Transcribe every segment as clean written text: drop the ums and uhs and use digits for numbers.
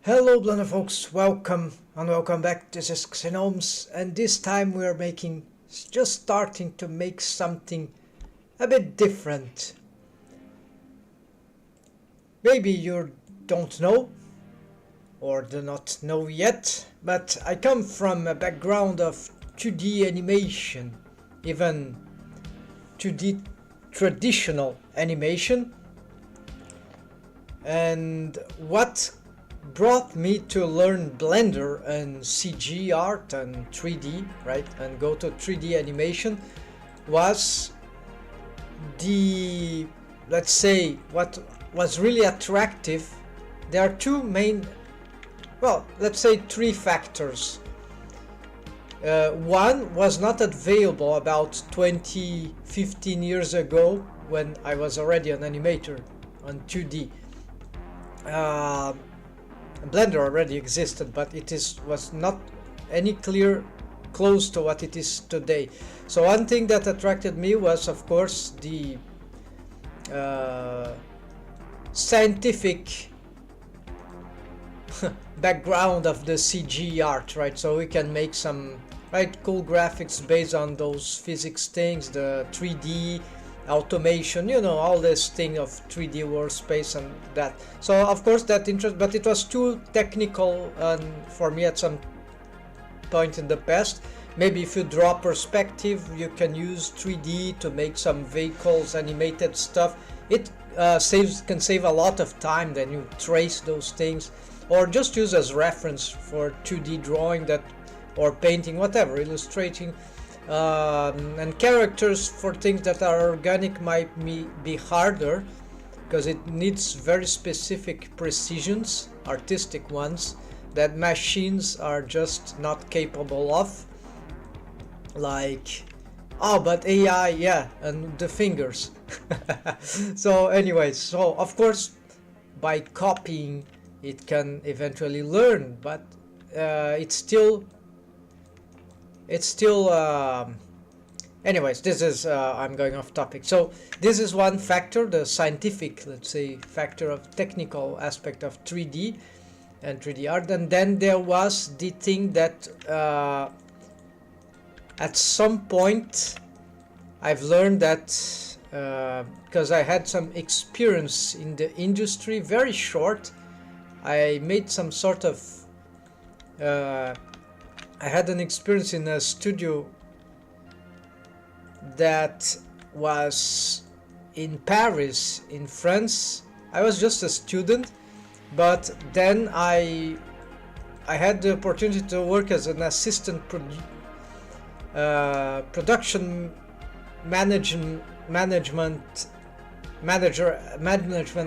Hello Blender folks, welcome and welcome back. This is Gnomes, and this time we are just starting to make something a bit different. Maybe you don't know or do not know yet, but I come from a background of 2D animation, even 2D traditional animation, and what brought me to learn Blender and CG art and 3D, right, and go to 3D animation was the, let's say, what was really attractive. There are two main, well, let's say three factors. One was not available about 15 years ago when I was already an animator on 2D. Blender already existed, but was not any close to what it is today. So one thing that attracted me was, of course, the scientific background of the CG art, right? So we can make some cool graphics based on those physics things, the 3D automation, you know, all this thing of 3D workspace and that. So of course that interest, but it was too technical for me at some point in the past. Maybe if you draw perspective, you can use 3D to make some vehicles, animated stuff. It can save a lot of time. Then you trace those things, or just use as reference for 2D drawing that, or painting, whatever, illustrating. And characters for things that are organic might be harder because it needs very specific precisions, artistic ones, that machines are just not capable of. Like, oh, but AI, yeah, and the fingers. So anyways, so of course by copying it can eventually learn, but it's still anyways, this is I'm going off topic. So this is one factor, the scientific, let's say, factor of technical aspect of 3D and 3D art. And then there was the thing that at some point I've learned that because I had some experience in the industry, very short. I made some sort of I had an experience in a studio that was in Paris, in France. I was just a student, but then I had the opportunity to work as an assistant production management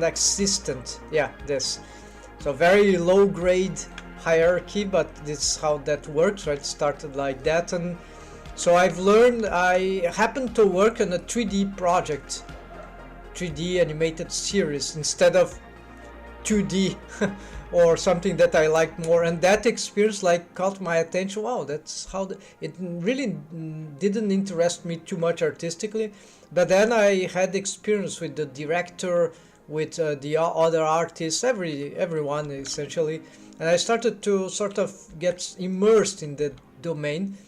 assistant. Yeah, this. So very low grade hierarchy, but this is how that works, right? Started like that. And so I've learned, I happened to work on a 3D project, 3D animated series instead of 2D or something that I liked more, and that experience caught my attention. Wow, that's how it really didn't interest me too much artistically, but then I had experience with the director, with the other artists, everyone essentially, and I started to sort of get immersed in the domain.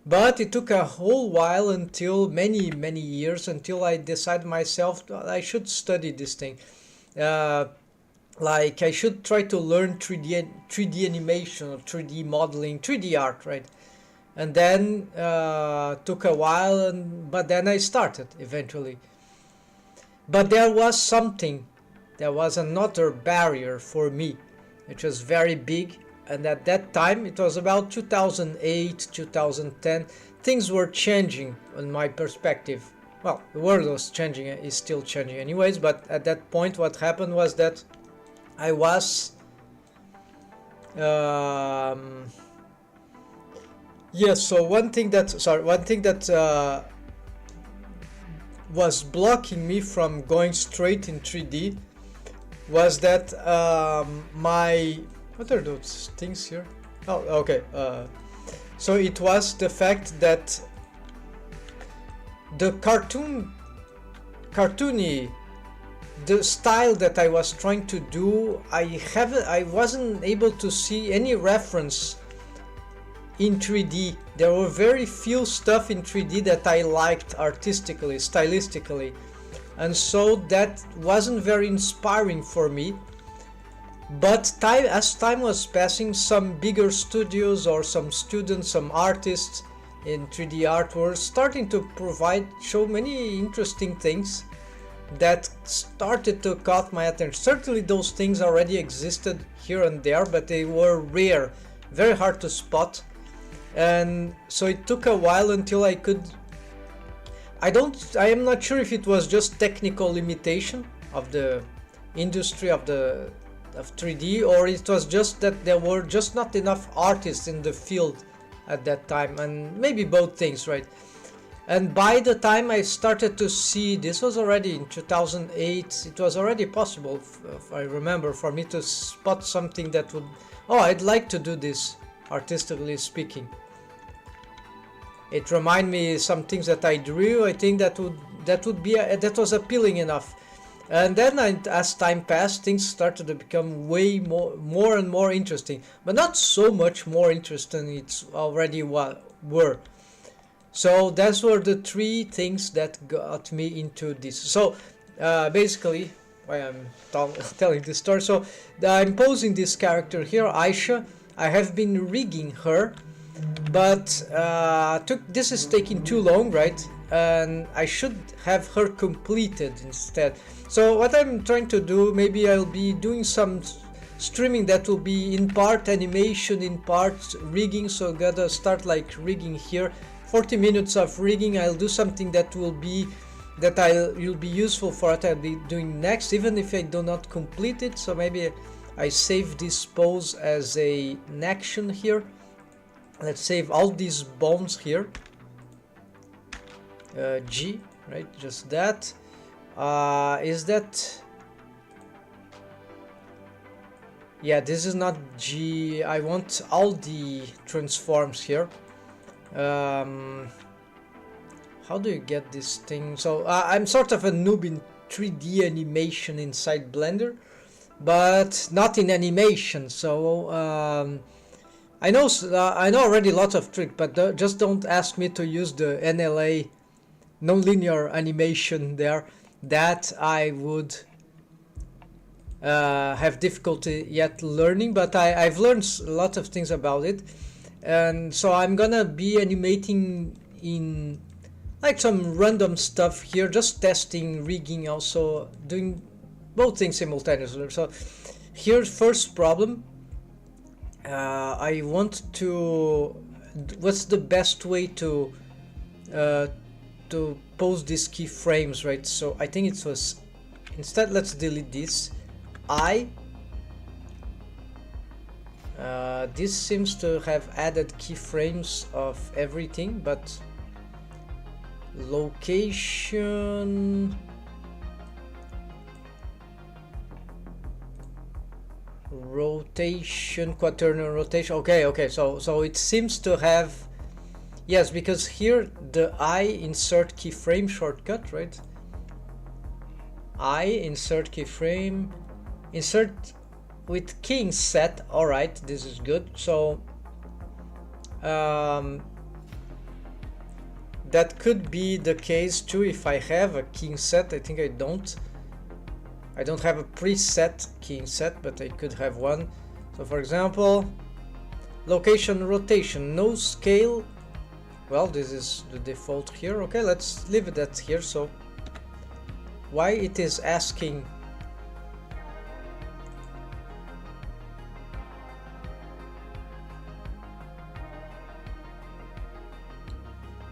But it took a whole while, until many years, until I decided myself I should study this thing. I should try to learn 3D animation or 3D modeling, 3D art, right? And then took a while, but then I started eventually. But there was another barrier for me, which was very big. And at that time, it was about 2008, 2010, things were changing in my perspective. Well, the world was changing, is still changing anyways, but at that point what happened was that I was so one thing that was blocking me from going straight in 3D was that what are those things here? Oh, okay. So it was the fact that the cartoony the style that I was trying to do, I wasn't able to see any reference in 3D. There were very few stuff in 3D that I liked artistically, stylistically, and so that wasn't very inspiring for me. But as time was passing, some bigger studios or some students, some artists in 3D art were starting to show many interesting things that started to caught my attention. Certainly those things already existed here and there, but they were rare, very hard to spot. And so it took a while until I could... I am not sure if it was just technical limitation of the industry of 3D, or it was just that there were just not enough artists in the field at that time, and maybe both things, right? And by the time I started to see, this was already in 2008, it was already possible, if I remember, for me to spot something that would, oh, I'd like to do this, artistically speaking. It reminded me some things that I drew. I think that was appealing enough. And then as time passed, things started to become way more and more interesting, but not so much more interesting it's already were. So those were the three things that got me into this. So basically, why I'm telling this story. So I'm posing this character here, Aisha. I have been rigging her, but this is taking too long, right? And I should have her completed instead. So what I'm trying to do, maybe I'll be doing some streaming that will be in part animation, in part rigging. So gotta start like rigging here, 40 minutes of rigging. I'll do something that will be useful for what I'll be doing next, even if I do not complete it. So maybe I save this pose as an action here. Let's save all these bones here. G, right? Just that. Is that? Yeah, this is not G. I want all the transforms here. How do you get this thing? So I'm sort of a noob in 3D animation inside Blender, but not in animation. So I know already lots of tricks, but just don't ask me to use the NLA, non-linear animation there. That I would have difficulty yet learning, but I've learned a lot of things about it. And so I'm gonna be animating in like some random stuff here, just testing, rigging, also doing both things simultaneously. So here's first problem. I want to, what's the best way to pose these keyframes, right? So I think it was, instead let's delete this. This seems to have added keyframes of everything, but location, rotation, quaternion rotation. Okay, so it seems to have, yes, because here the I insert keyframe shortcut, right? I insert keyframe, insert with king set. All right, this is good. So that could be the case too if I have a king set. I think I don't have a preset king set, but I could have one. So for example, location, rotation, no scale. Well, this is the default here. Okay, let's leave it at here. So why it is asking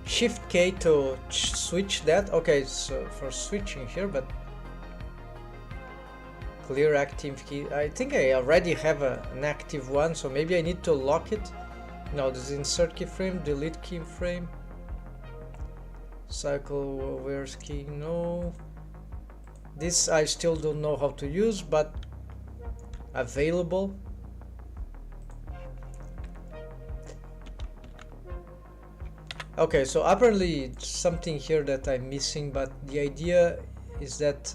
Shift K to switch that. Okay, so for switching here, but clear active key. I think I already have an active one, so maybe I need to lock it. No, this is insert keyframe, delete keyframe, cycle, where's key? No, this I still don't know how to use, but available. Okay, so apparently it's something here that I'm missing, but the idea is that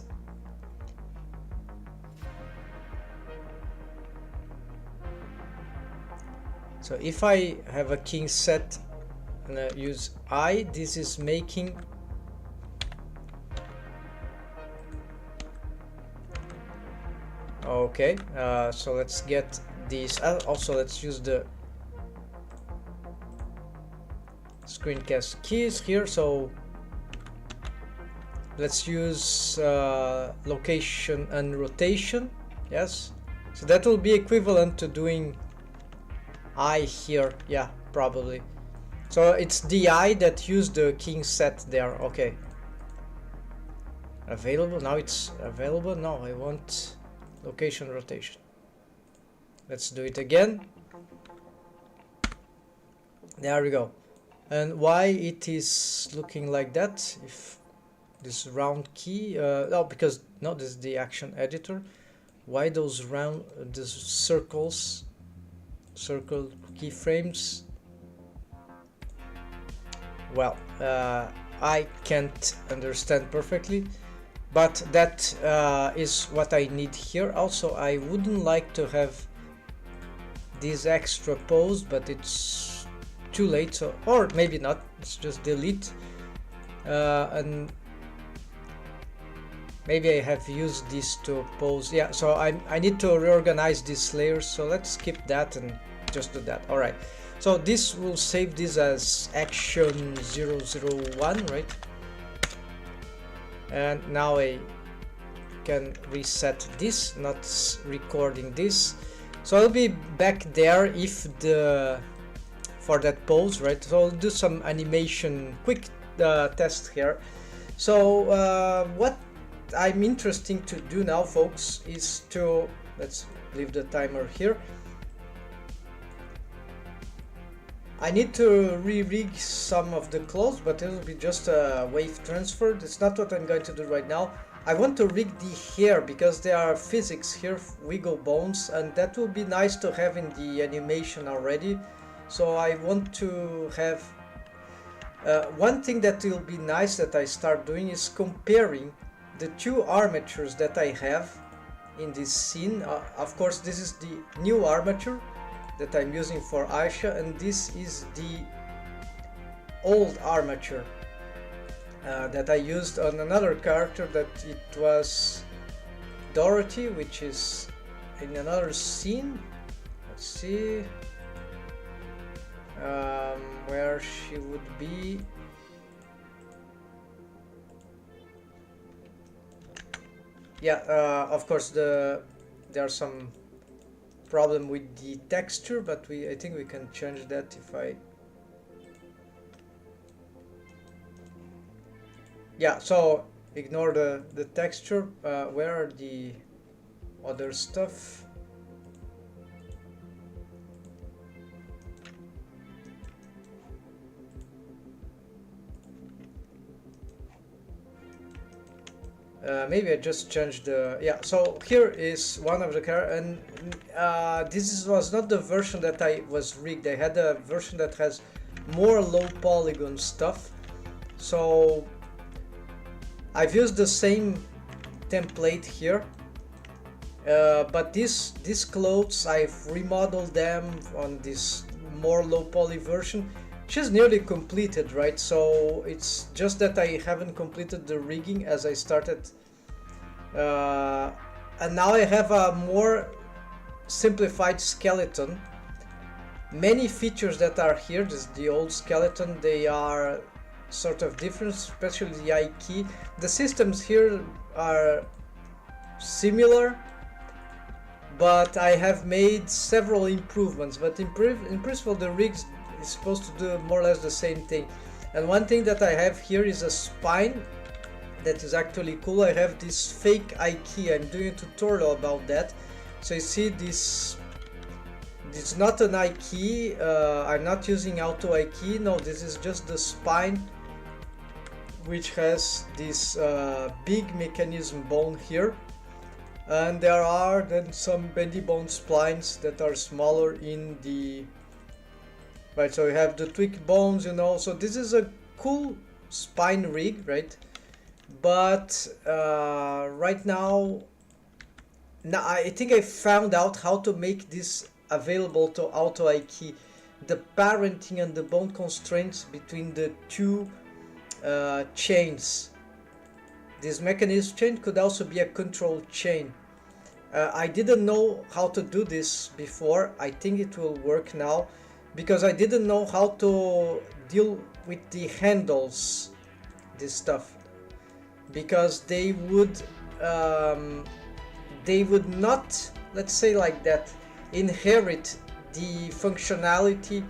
So if I have a king set and I use I, this is making okay. So let's get these. Also, let's use the screencast keys here. So let's use location and rotation. Yes, so that will be equivalent to doing I here. Yeah, probably. So it's the I that used the king set there. Okay. Available. Now it's available. No, I want location rotation. Let's do it again. There we go. And why it is looking like that? If this round key, no, because no, this is the action editor. Why those round, these circles, circle keyframes? Well, I can't understand perfectly, but that is what I need here. Also, I wouldn't like to have this extra pose, but it's too late, so, or maybe not, let's just delete, and maybe I have used this to pose. Yeah, so I need to reorganize these layers, so let's skip that and just do that. All right, so this will save this as action 001, right? And now I can reset this, not recording this. So I'll be back there if for that pose, right? So I'll do some animation quick test here. So what I'm interested to do now, folks, is to, let's leave the timer here. I need to re-rig some of the clothes, but it will be just a wave transfer. That's not what I'm going to do right now. I want to rig the hair because there are physics here, wiggle bones, and that will be nice to have in the animation already. So I want to have one thing that will be nice that I start doing is comparing the two armatures that I have in this scene. Of course, this is the new armature that I'm using for Aisha, and this is the old armature that I used on another character, that it was Dorothy, which is in another scene. Let's see where she would be. Yeah, of course there's some problem with the texture, but I think we can change that if I. Yeah, so ignore the texture. Where are the other stuff? Maybe I just changed the. Yeah, so here is one of the characters, and this was not the version that I was rigged. I had a version that has more low polygon stuff. So I've used the same template here, but these clothes, I've remodeled them on this more low poly version. She's nearly completed, right? So it's just that I haven't completed the rigging as I started, and now I have a more simplified skeleton. Many features that are here, this the old skeleton, they are sort of different, especially the eye key. The systems here are similar, but I have made several improvements. But in principle, the rigs is supposed to do more or less the same thing. And one thing that I have here is a spine that is actually cool. I have this fake eye key. I'm doing a tutorial about that. So you see this. It's not an eye key. I'm not using auto eye key. No, this is just the spine, which has this big mechanism bone here, and there are then some bendy bone splines that are smaller in the right. So you have the tweak bones, you know. So this is a cool spine rig, right? But right now I think I found out how to make this available to auto eye key. the parenting and the bone constraints between the two chains. This mechanism chain could also be a control chain. I didn't know how to do this before. I think it will work now because I didn't know how to deal with the handles, this stuff, because they would not, let's say like that, inherit the functionality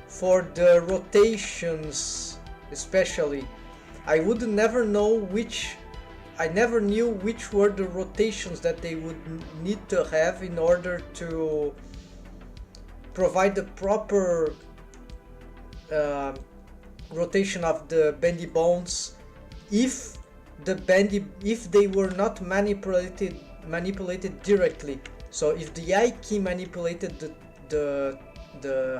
for the rotations. Especially I would never know which, I never knew which were the rotations that they would need to have in order to provide the proper rotation of the bendy bones if they were not manipulated directly. So if the eye key manipulated the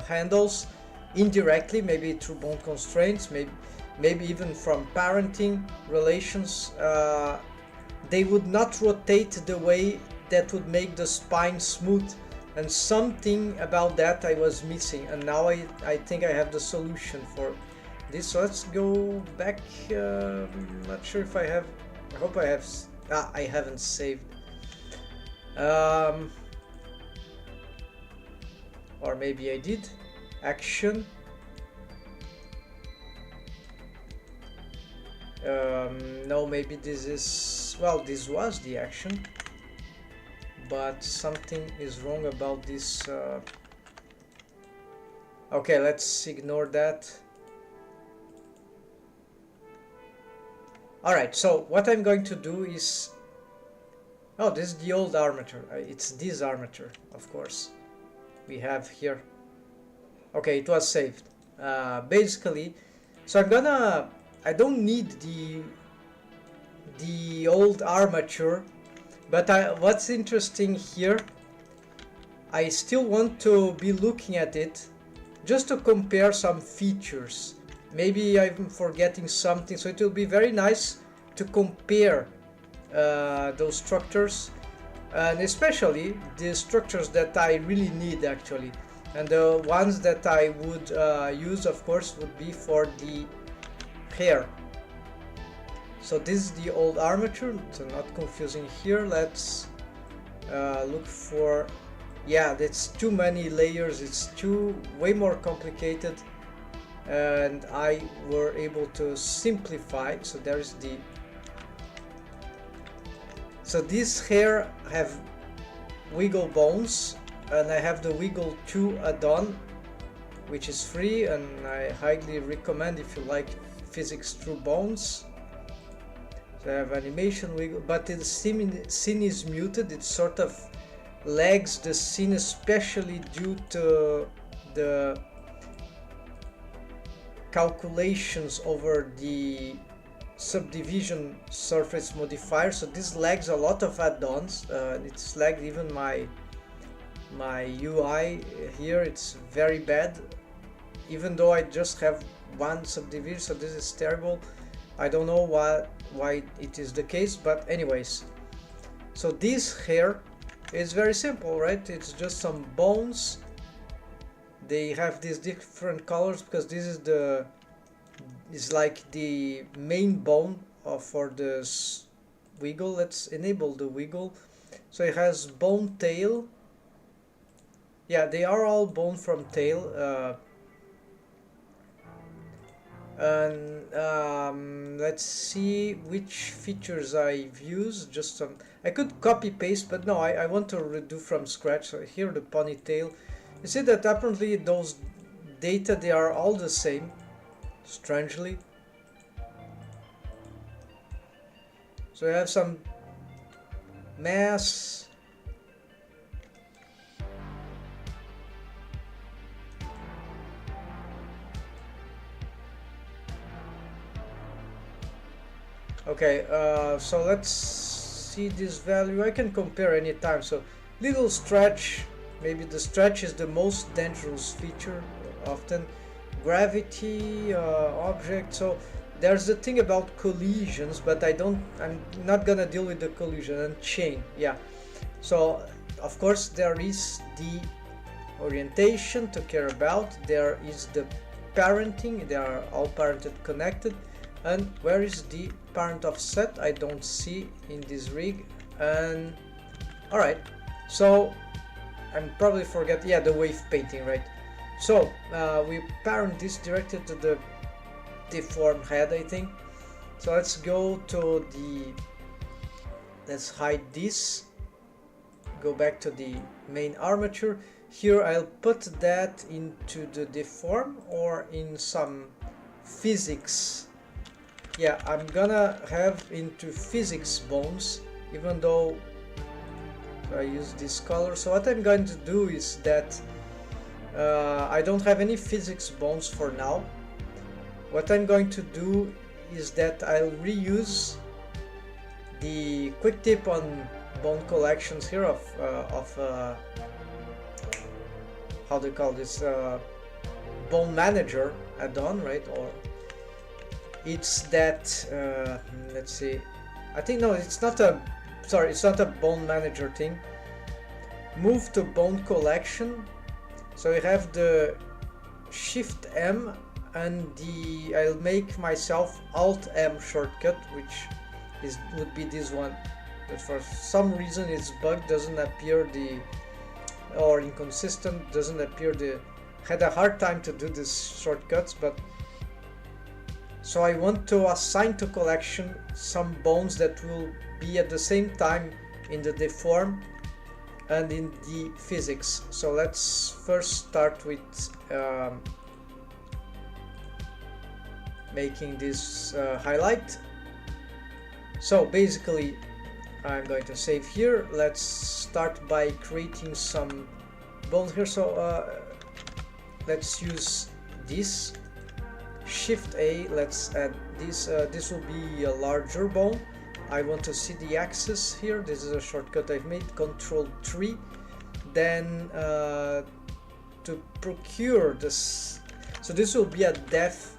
handles indirectly, maybe through bone constraints, maybe even from parenting relations, they would not rotate the way that would make the spine smooth, and something about that I was missing, and now I think I have the solution for this. So let's go back. Not sure if I have, I hope I have. I haven't saved, or maybe I did. Action. No, maybe this is, well, this was the action, but something is wrong about this. Okay, let's ignore that. Alright, so what I'm going to do is, oh, this is the old armature. It's this armature, of course, we have here. Okay, it was saved. Basically, so I don't need the old armature, but what's interesting here, I still want to be looking at it just to compare some features. Maybe I'm forgetting something, so it will be very nice to compare those structures, and especially the structures that I really need actually. And the ones that I would use, of course, would be for the hair. So this is the old armature, so not confusing here. Let's look for, yeah, that's too many layers, it's way more complicated, and I were able to simplify. So there's the, so this hair have wiggle bones, and I have the wiggle 2 add-on, which is free, and I highly recommend if you like physics through bones. So I have animation wiggle, but the scene is muted. It sort of lags the scene, especially due to the calculations over the subdivision surface modifier. So this lags a lot of add-ons. It's lagged even my UI here. It's very bad, even though I just have one subdivision, so this is terrible. I don't know why it is the case, but anyways, so this hair is very simple, right? It's just some bones. They have these different colors because this is like the main bone for this wiggle. Let's enable the wiggle. So it has bone tail. Yeah, they are all bone from tail. And let's see which features I've used. Just some, I could copy paste, but no, I want to redo from scratch. So here the ponytail, you see that apparently those data, they are all the same, strangely. So I have some mass. Okay, so let's see this value. I can compare anytime. So little stretch, maybe the stretch is the most dangerous feature often. Gravity, object. So there's the thing about collisions, but I'm not gonna deal with the collision. And chain, yeah. So of course there is the orientation to care about. There is the parenting, they are all parented connected. And where is the parent offset? I don't see in this rig. And alright, so I'm probably forget, yeah, the wave painting, right? So we parent this directed to the deformed head, I think. So let's go to the, let's hide this, go back to the main armature. Here I'll put that into the deform or in some physics. Yeah, I'm gonna have into physics bones, even though I use this color. So what I'm going to do is that I don't have any physics bones for now. What I'm going to do is that I'll reuse the quick tip on bone collections here of how do you call this, bone manager add-on, right? Or it's that let's see, I think, no, it's not a, sorry, it's not a bone manager thing. Move to bone collection. So I have the Shift M and the, I'll make myself Alt M shortcut, which would be this one, but for some reason it's bugged, doesn't appear the, or inconsistent, doesn't appear the, had a hard time to do these shortcuts. But so I want to assign to collection some bones that will be at the same time in the deform and in the physics. So let's first start with making this highlight. So basically I'm going to save here. Let's start by creating some bones here. So let's use this Shift A, let's add this. This will be a larger bone. I want to see the axis here. This is a shortcut I've made, Control 3. Then to procure this, so this will be a depth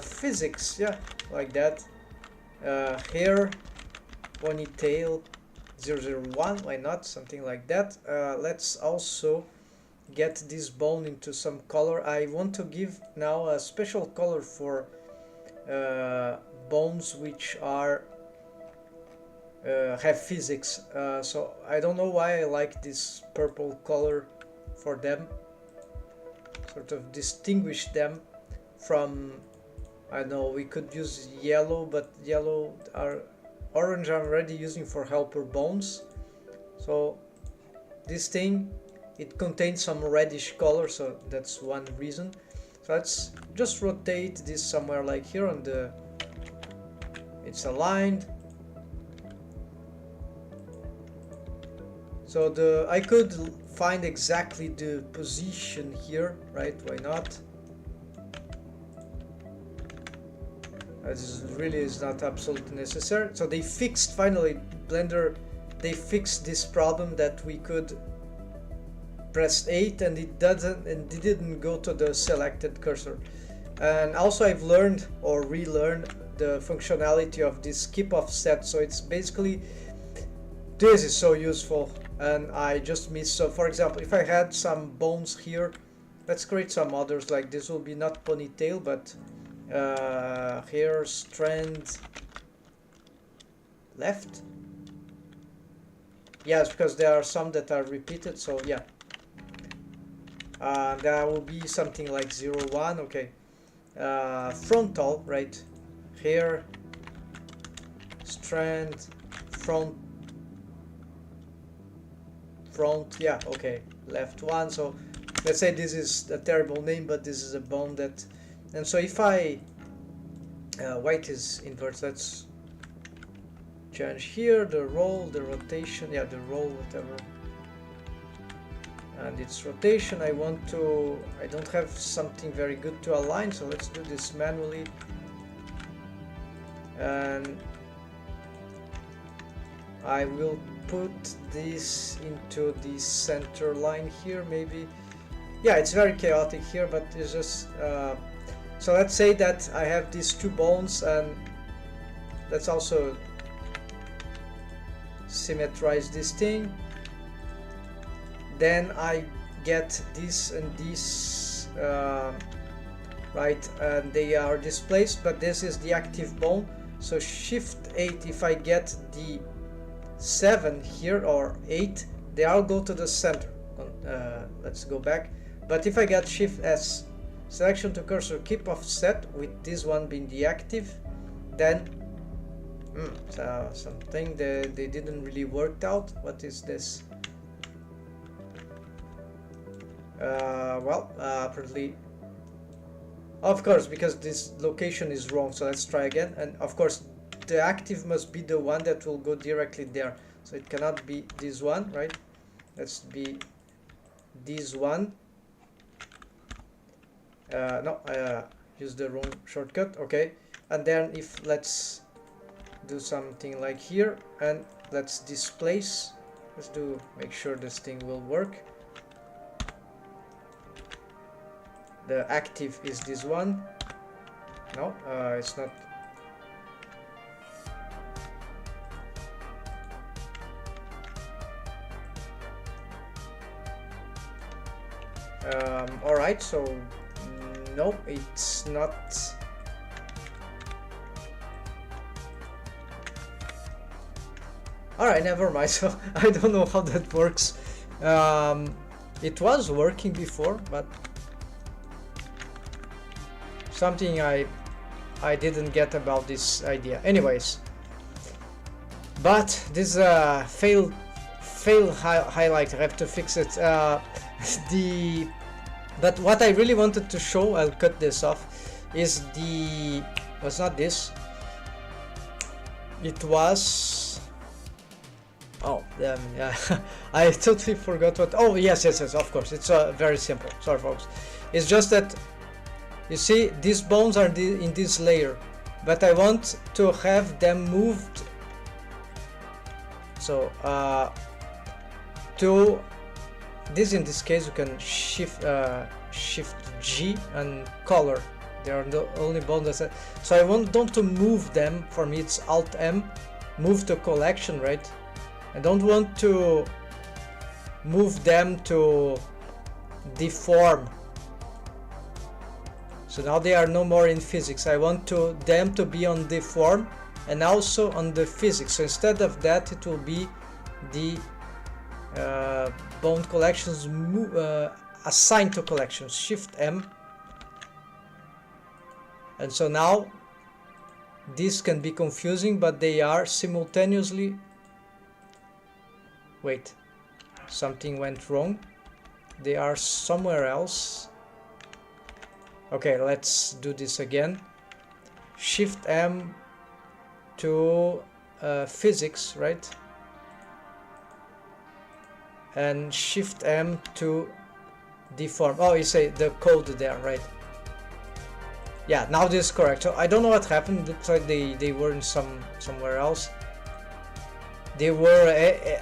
physics, yeah, like that. Hair, ponytail 001, why not, something like that. Let's also get this bone into some color. I want to give now a special color for bones which are have physics. So I don't know why I like this purple color for them, sort of distinguish them from, I know we could use yellow, but yellow are orange I'm already using for helper bones. So this thing, it contains some reddish color, so that's one reason. So let's just rotate this somewhere like here on the, it's aligned. So the, I could find exactly the position here, right? Why not? This really is not absolutely necessary. So they fixed, finally, Blender, they fixed this problem that we could press 8 and it doesn't, and it didn't go to the selected cursor. And also I've learned or relearned the functionality of this skip offset. So it's basically, this is so useful and I just missed. So for example, if I had some bones here, let's create some others, like this will be not ponytail, but hair strand left. Yes, because there are some that are repeated, so yeah. There will be something like 01, okay. Frontal, right? Hair strand front, yeah, okay. Left one. So let's say this is a terrible name, but this is a bone that, and so if I white is inverse, let's change here the roll, the rotation, yeah, the roll, whatever, and its rotation. I want to, I don't have something very good to align, so let's do this manually. And I will put this into the center line here, maybe. Yeah, it's very chaotic here, but it's just so let's say that I have these two bones, and let's also symmetrize this thing. then I get this and this, right, and they are displaced, but this is the active bone. So shift 8, if I get the 7 here or 8, they all go to the center. Let's go back. But if I get shift S, selection to cursor, keep offset, with this one being the active, then so something they didn't really work out. What is this? Well, apparently, of course, because this location is wrong, so let's try again. And of course the active must be the one that will go directly there, so it cannot be this one, right? Let's be this one. No, I used the wrong shortcut. Okay, and then if let's do something like here, and let's displace, let's do, make sure this thing will work. The active is this one. No, it's not. All right, so no, it's not. All right, never mind. So I don't know how that works. It was working before, but something I didn't get about this idea. Anyways, but this fail highlight. I have to fix it. But what I really wanted to show, I'll cut this off, is the, was not this, it was, oh damn, yeah. I totally forgot what, oh yes, of course, it's very simple, sorry folks. It's just that, you see, these bones are in this layer, but I want to have them moved, so to this, in this case, you can shift G and color. They are the only bones that. So I don't to move them. For me, it's Alt M, move to collection, right? I don't want to move them to deform. So now they are no more in physics. I want them to be on deform and also on the physics. So instead of that, it will be the bone collections assigned to collections, shift M, and so now this can be confusing, but they are simultaneously, wait, something went wrong, they are somewhere else. Okay, let's do this again. Shift M to physics, right? And shift M to deform. Oh, you say the code there, right? Yeah, now this is correct. So I don't know what happened. It looks like they were in somewhere else. They were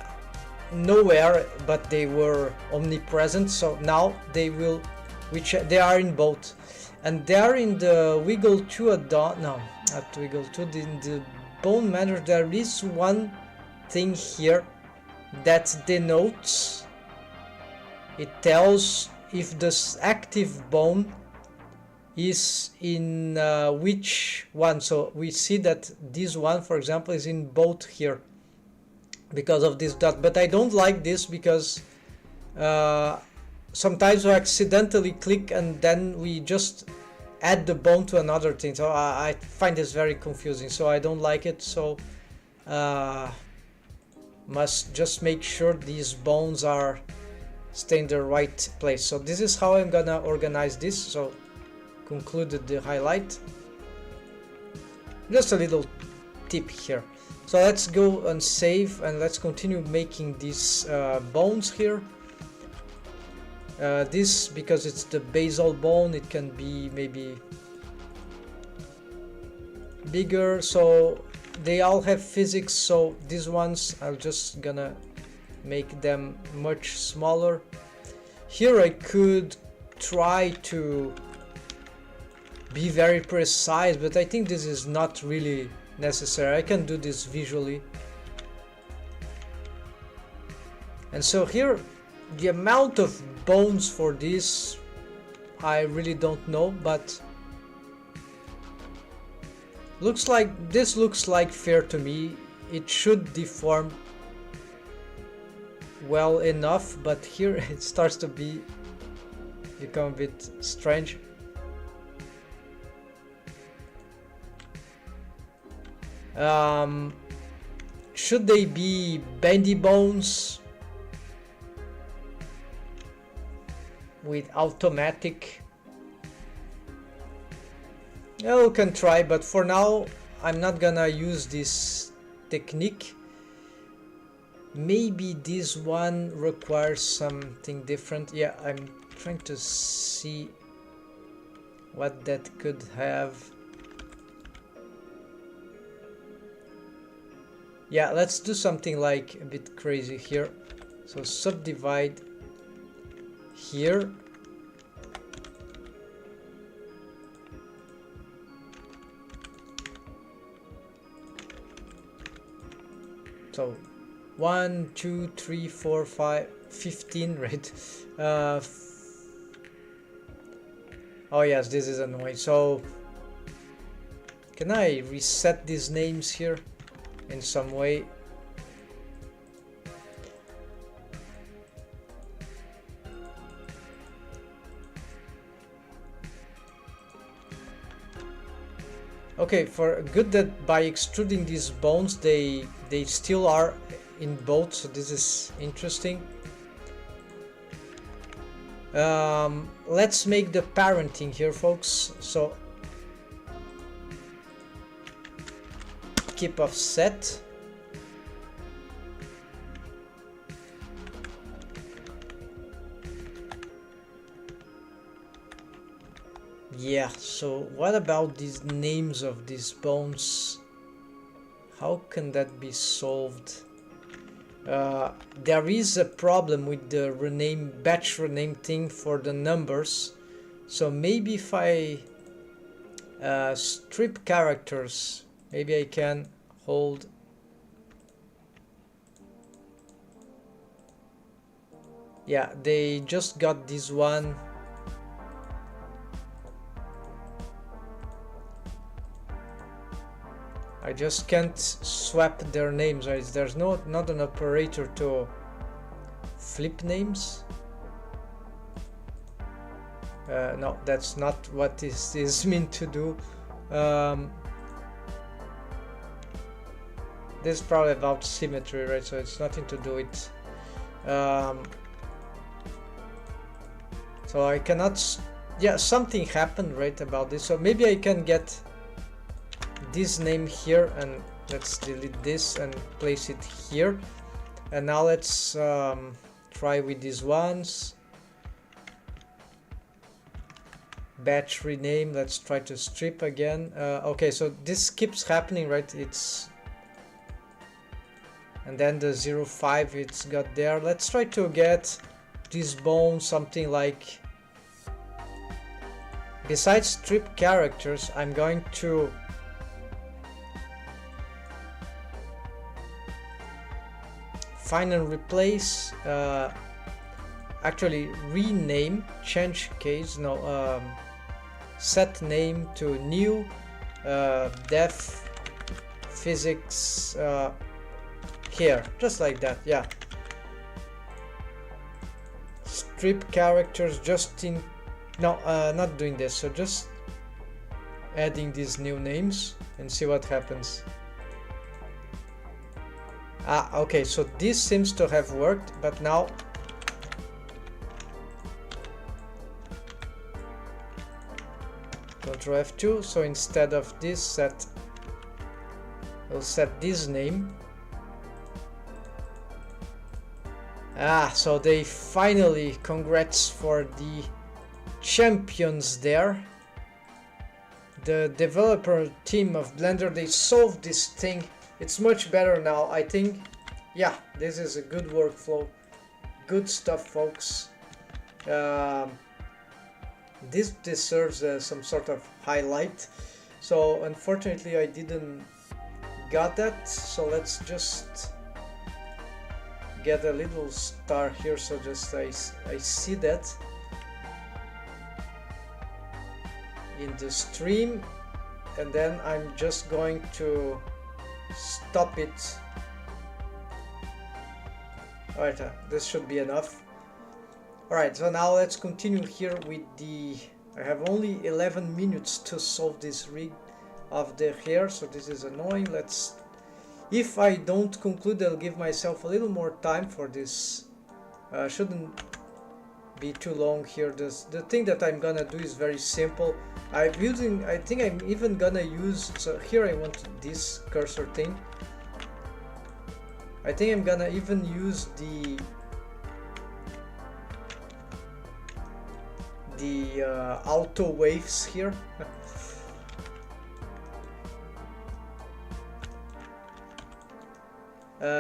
nowhere, but they were omnipresent. So now they will, which they are in both, and they are in the wiggle 2 no, not wiggle 2. In the bone manager, there is one thing here that denotes, it tells if this active bone is in which one. So we see that this one, for example, is in both here because of this dot, but I don't like this because sometimes we accidentally click and then we just add the bone to another thing, so I find this very confusing, so I don't like it. So must just make sure these bones are stay in the right place. So this is how I'm gonna organize this. So concluded the highlight, just a little tip here. So let's go and save, and let's continue making these bones here. This, because it's the basal bone, it can be maybe bigger, so they all have physics, so these ones I'm just gonna make them much smaller. Here I could try to be very precise, but I think this is not really necessary. I can do this visually. And so here The amount of bones for this, I really don't know, but this looks like fair to me. It should deform well enough, but here it starts to become a bit strange. Should they be bendy bones with automatic? Yeah, we can try, but for now I'm not gonna use this technique. Maybe this one requires something different. Yeah, I'm trying to see what that could have. Yeah, let's do something like a bit crazy here. So subdivide here. So 1, 2, 3, 4, 5, 15, right? Oh yes, this is annoying. So can I reset these names here in some way? Okay, for good that by extruding these bones they still are in both, so this is interesting. Let's make the parenting here, folks. So keep offset. Yeah, so what about these names of these bones? How can that be solved? There is a problem with the batch rename thing for the numbers. So maybe if I strip characters, maybe I can hold. Yeah, they just got this one. I just can't swap their names, right? There's not an operator to flip names. No, that's not what this is meant to do. This is probably about symmetry, right? So it's nothing to do with. So I cannot. Yeah, something happened, right, about this. So maybe I can get this name here, and let's delete this and place it here. And now let's try with these ones. Batch rename, let's try to strip again. Okay, so this keeps happening, right? And then the 05 it's got there. Let's try to get this bone something like, besides strip characters, I'm going to find and replace, actually rename, change case, no, set name to new def physics here, just like that. Yeah, strip characters just in, no, not doing this, so just adding these new names and see what happens. Okay, so this seems to have worked, but now Ctrl F2, so instead of this we'll set this name. So they finally, congrats for the champions there. The developer team of Blender, they solved this thing. It's much better now, I think. Yeah, this is a good workflow. Good stuff, folks. This deserves some sort of highlight. So unfortunately I didn't got that. So let's just get a little star here, so just I see that in the stream, and then I'm just going to stop it. Alright, this should be enough. Alright, so now let's continue here with the... I have only 11 minutes to solve this rig of the hair, so this is annoying. Let's... If I don't conclude, I'll give myself a little more time for this. Shouldn't be too long here. The thing that I'm gonna do is very simple. I think I'm even gonna use... So here I want this cursor thing. I think I'm gonna even use the auto waves here.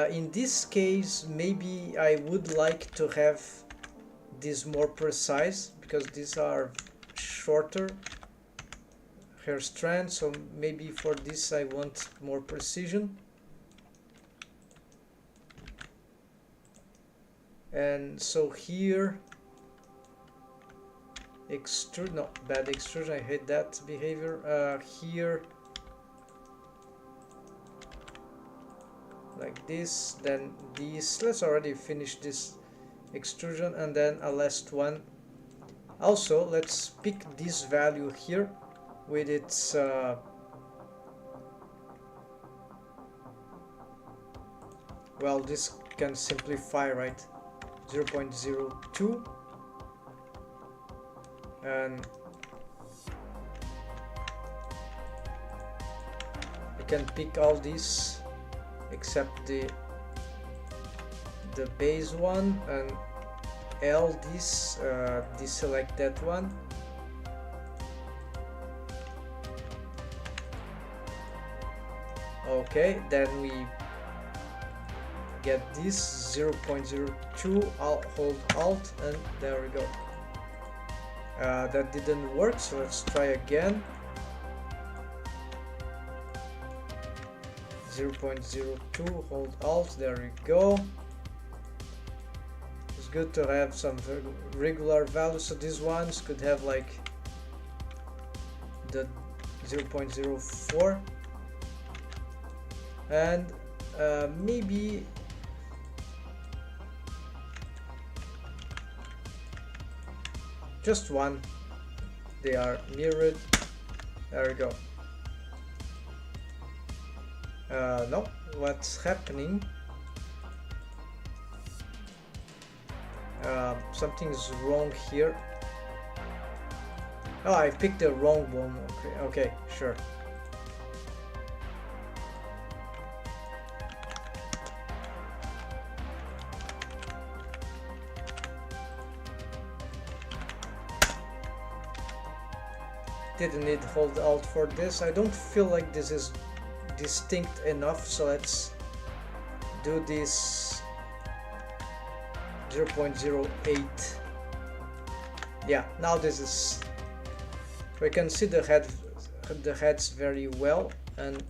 In this case, maybe I would like to have this more precise, because these are shorter hair strands, so maybe for this I want more precision. And so here, extrude, no, bad extrusion, I hate that behavior. Here, like this, then this. Let's already finish this extrusion, and then a last one. Also, let's pick this value here with its well, this can simplify, right? 0.02, and I can pick all these except the base one, and L this, deselect that one. Okay, then we get this 0.02, I'll hold Alt, and there we go. That didn't work, so let's try again. 0.02, hold Alt, there we go. It's good to have some regular values, so these ones could have like the 0.04, and maybe just one. They are mirrored. There we go. No, what's happening? Something's wrong here. Oh, I picked the wrong one. Okay, sure. Didn't need hold Alt for this. I don't feel like this is distinct enough, so let's do this 0.08. Yeah, now this is, we can see the heads very well, and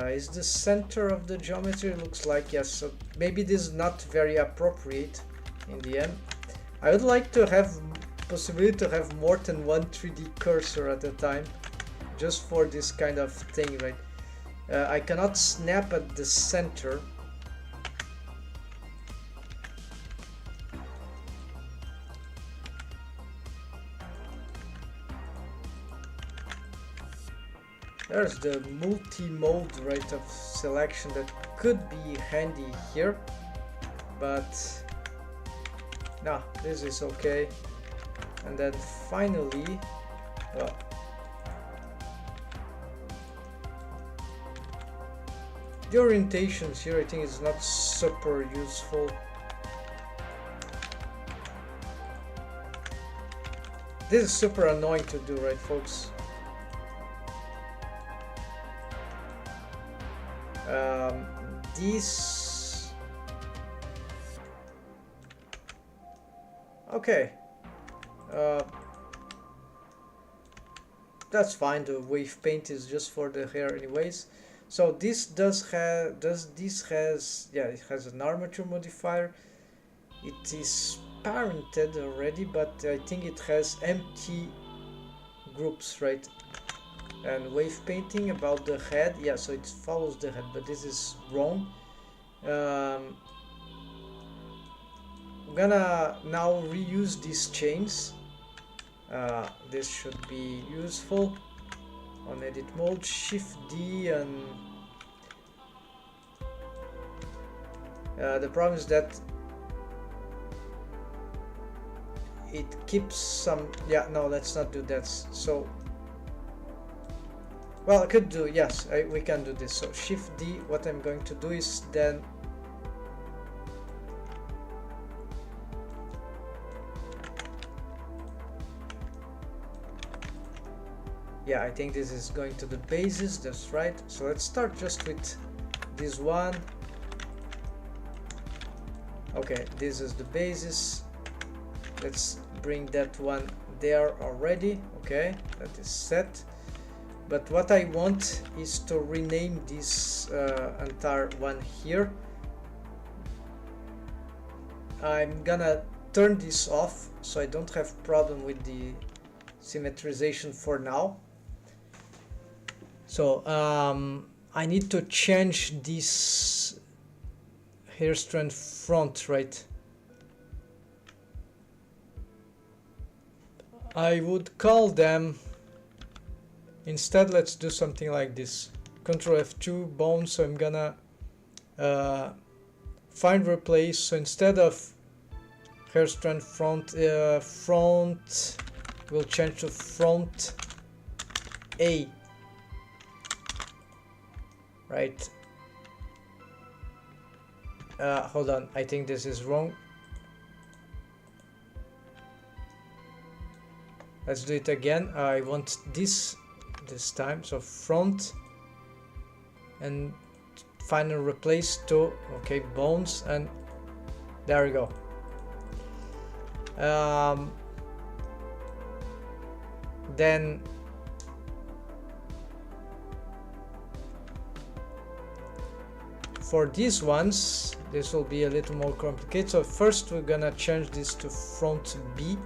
is the center of the geometry, looks like yes. So maybe this is not very appropriate in the end. I would like to have possibility to have more than one 3D cursor at a time, just for this kind of thing, right? I cannot snap at the center. There's the multi-mode, right, of selection that could be handy here, but no, this is okay. And then finally, well, the orientations here I think is not super useful. This is super annoying to do, right, folks? This... Okay. That's fine, the wave paint is just for the hair anyways. So this has, yeah, it has an armature modifier. It is parented already, but I think it has empty groups, right? And wave painting about the head, yeah, so it follows the head, but this is wrong. I'm gonna now reuse these chains. This should be useful. On edit mode, Shift D, and the problem is that it keeps some, yeah, no, let's not do that. So, well, I could do, yes, we can do this. So Shift D, what I'm going to do is then yeah, I think this is going to the basis, that's right. So let's start just with this one. Okay, this is the basis. Let's bring that one there already. Okay, that is set. But what I want is to rename this entire one here. I'm gonna turn this off so I don't have problem with the symmetrization for now. So I need to change this hair strand front, right? I would call them, instead let's do something like this. Control F2 bones, so I'm gonna find replace. So instead of hair strand front, front will change to front A. Right. Hold on, I think this is wrong. Let's do it again. I want this time, so front and final replace to, okay, bones, and there we go. Then for these ones, this will be a little more complicated. So first we're gonna change this to front B.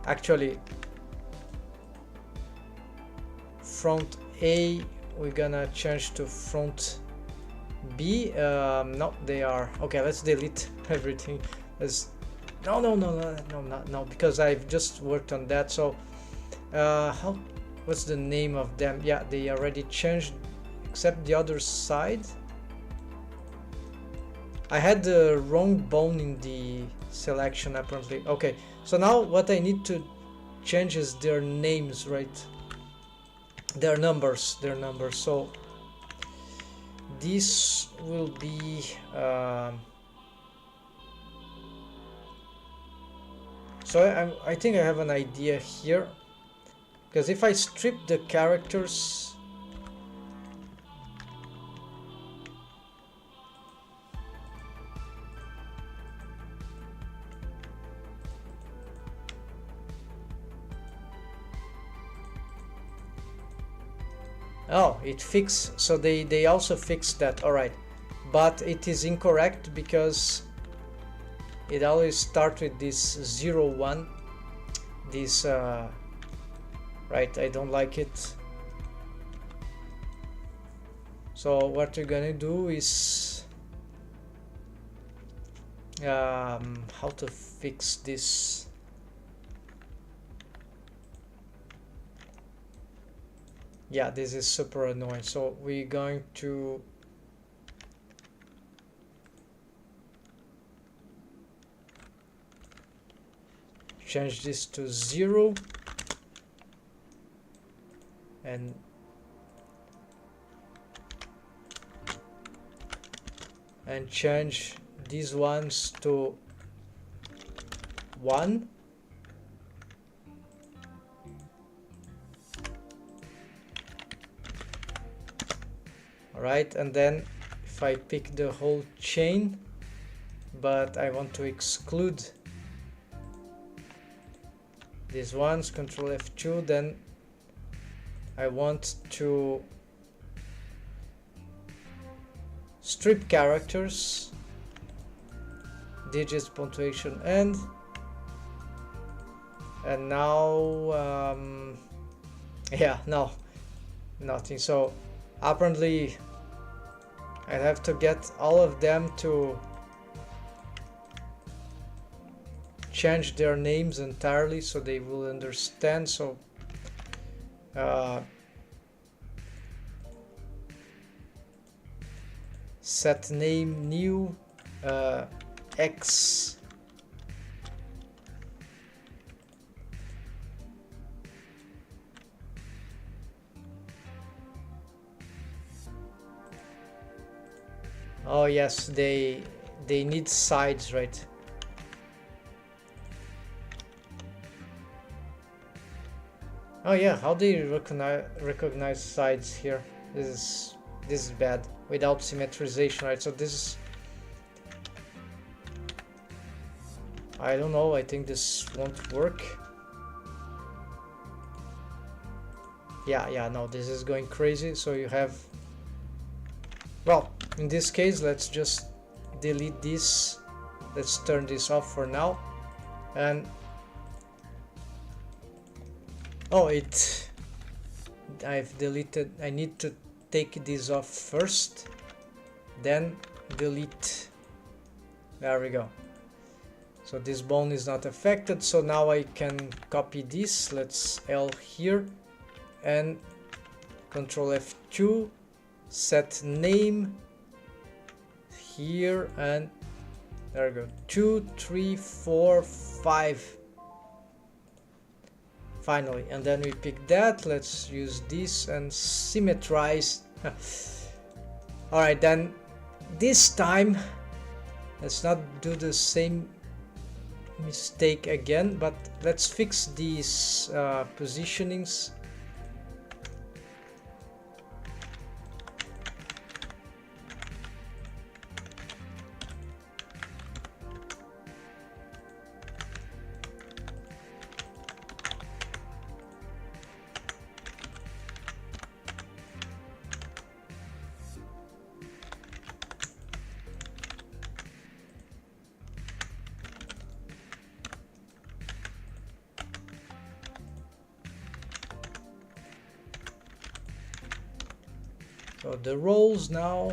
Actually, front A we're gonna change to front B. No, they are okay. Let's delete everything. No, because I've just worked on that. So what's the name of them? Yeah, they already changed, except the other side. I had the wrong bone in the selection apparently. Okay, so now what I need to change is their names, right? Their numbers. So this will be so I think I have an idea here, because if I strip the characters, oh, it fixed, so they also fixed that, all right, but it is incorrect because it always starts with this 0 1, this right, I don't like it. So what we're gonna do is how to fix this. Yeah, this is super annoying. So we're going to change this to 0 and change these ones to 1. Alright, and then if I pick the whole chain, but I want to exclude these ones, Control F2, then I want to strip characters, digits, punctuation, and now yeah, no, nothing. So apparently I have to get all of them to change their names entirely so they will understand. So set name new X oh yes, they need sides, right? Oh yeah, how do you recognize sides here? This is bad without symmetrization, right? So this is, I don't know, I think this won't work. Yeah, no, this is going crazy. So you have, well, in this case, let's just delete this. Let's turn this off for now. And oh, I've deleted. I need to take this off first, then delete. There we go. So this bone is not affected. So now I can copy this. Let's L here and Control F2, set name here, and there we go. 2, 3, 4, 5. Finally, and then we pick that. Let's use this and symmetrize. All right, then this time let's not do the same mistake again, but let's fix these positionings. So the roles now.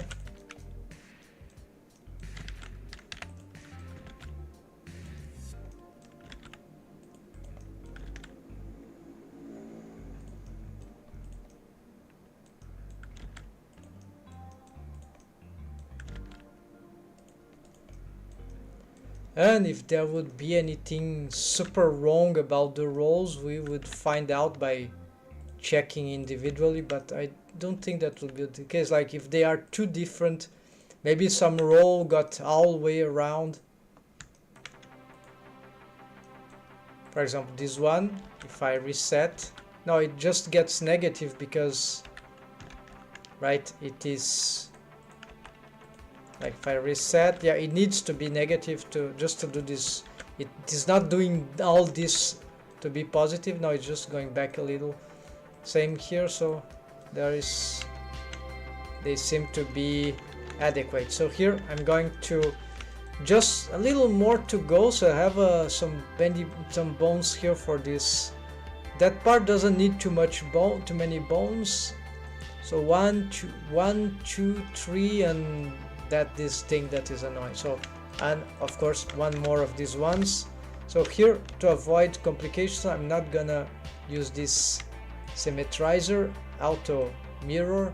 And if there would be anything super wrong about the roles, we would find out by checking individually, but I don't think that will be the case. Like if they are too different, maybe some role got all the way around. For example, this one, if I reset, no, it just gets negative because, right, it is like if I reset, yeah, it needs to be negative to just to do this. It is not doing all this to be positive. Now it's just going back a little. Same here, so there is, they seem to be adequate. So here I'm going to just a little more to go, so I have some bones here for this. That part doesn't need too many bones. So 1, 2, 3, and this thing that is annoying. So, and of course one more of these ones. So here, to avoid complications, I'm not gonna use this symmetrizer, auto mirror.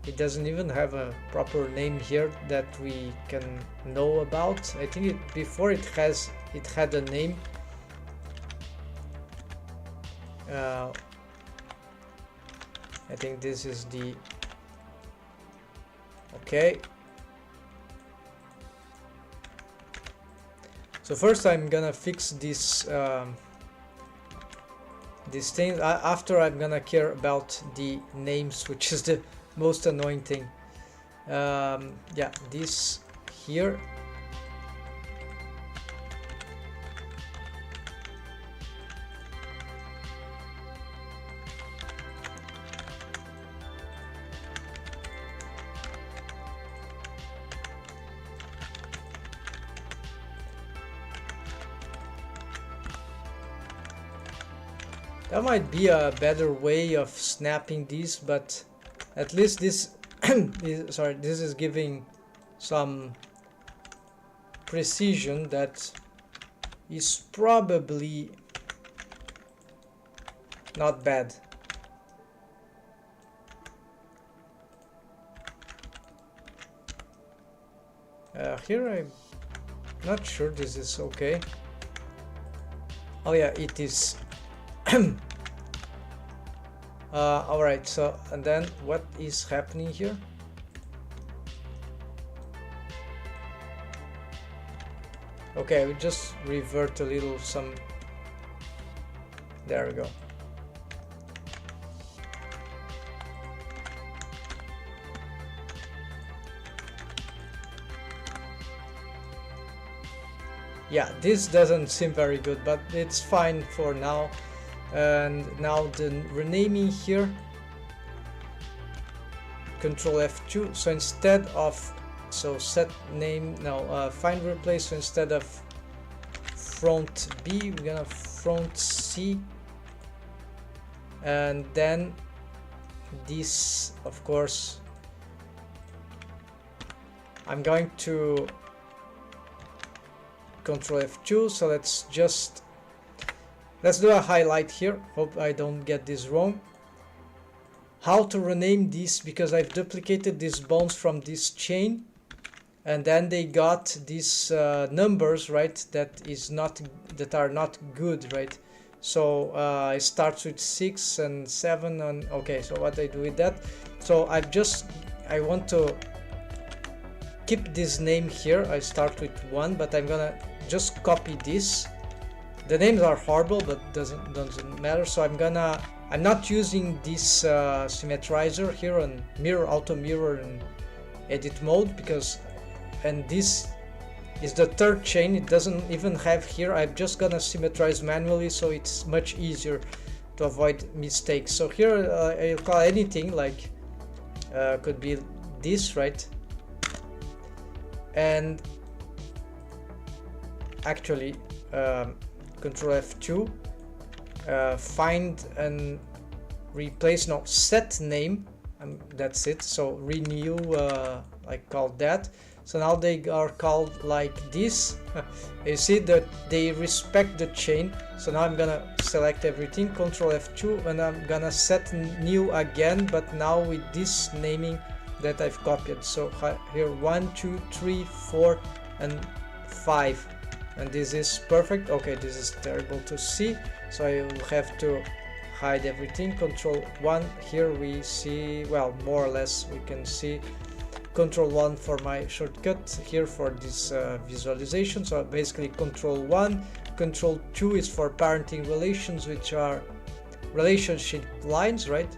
It doesn't even have a proper name here that we can know about. I think before it had a name. I think this is the okay. So first I'm gonna fix this these things. After I'm gonna care about the names, which is the most annoying thing. Yeah, this here. That might be a better way of snapping these, but at least this this is giving some precision that is probably not bad. Here I'm not sure this is okay. Oh yeah, it is. Alright, so and then what is happening here? Okay, we just revert a little some. There we go. Yeah, this doesn't seem very good, but it's fine for now. And now the renaming here, Control F2. So instead of set name now, find replace. So instead of front B, we're gonna front C, and then this, of course, I'm going to Control F2. So let's do a highlight here. Hope I don't get this wrong. How to rename this, because I've duplicated these bones from this chain, and then they got these numbers, right, that are not good, right? So it starts with 6 and 7 and okay, so what I do with that, so I want to keep this name here. I start with 1, but I'm gonna just copy this. The names are horrible, but doesn't matter. So I'm not using this symmetrizer here on auto mirror and edit mode, because, and this is the third chain, it doesn't even have here. I'm just gonna symmetrize manually, so it's much easier to avoid mistakes. So here I'll call anything like could be this, right? And actually Control F2, find and replace, no, set name, that's it. So renew, I called that. So now they are called like this. You see that they respect the chain. So now I'm gonna select everything, Control F2, and I'm gonna set new again, but now with this naming that I've copied. So here 1, 2, 3, 4 and 5, and this is perfect. Okay, this is terrible to see, so I will have to hide everything. Control 1, here we see, well, more or less we can see Control 1 for my shortcut here for this visualization. So basically Control 1, Control 2 is for parenting relations, which are relationship lines, right?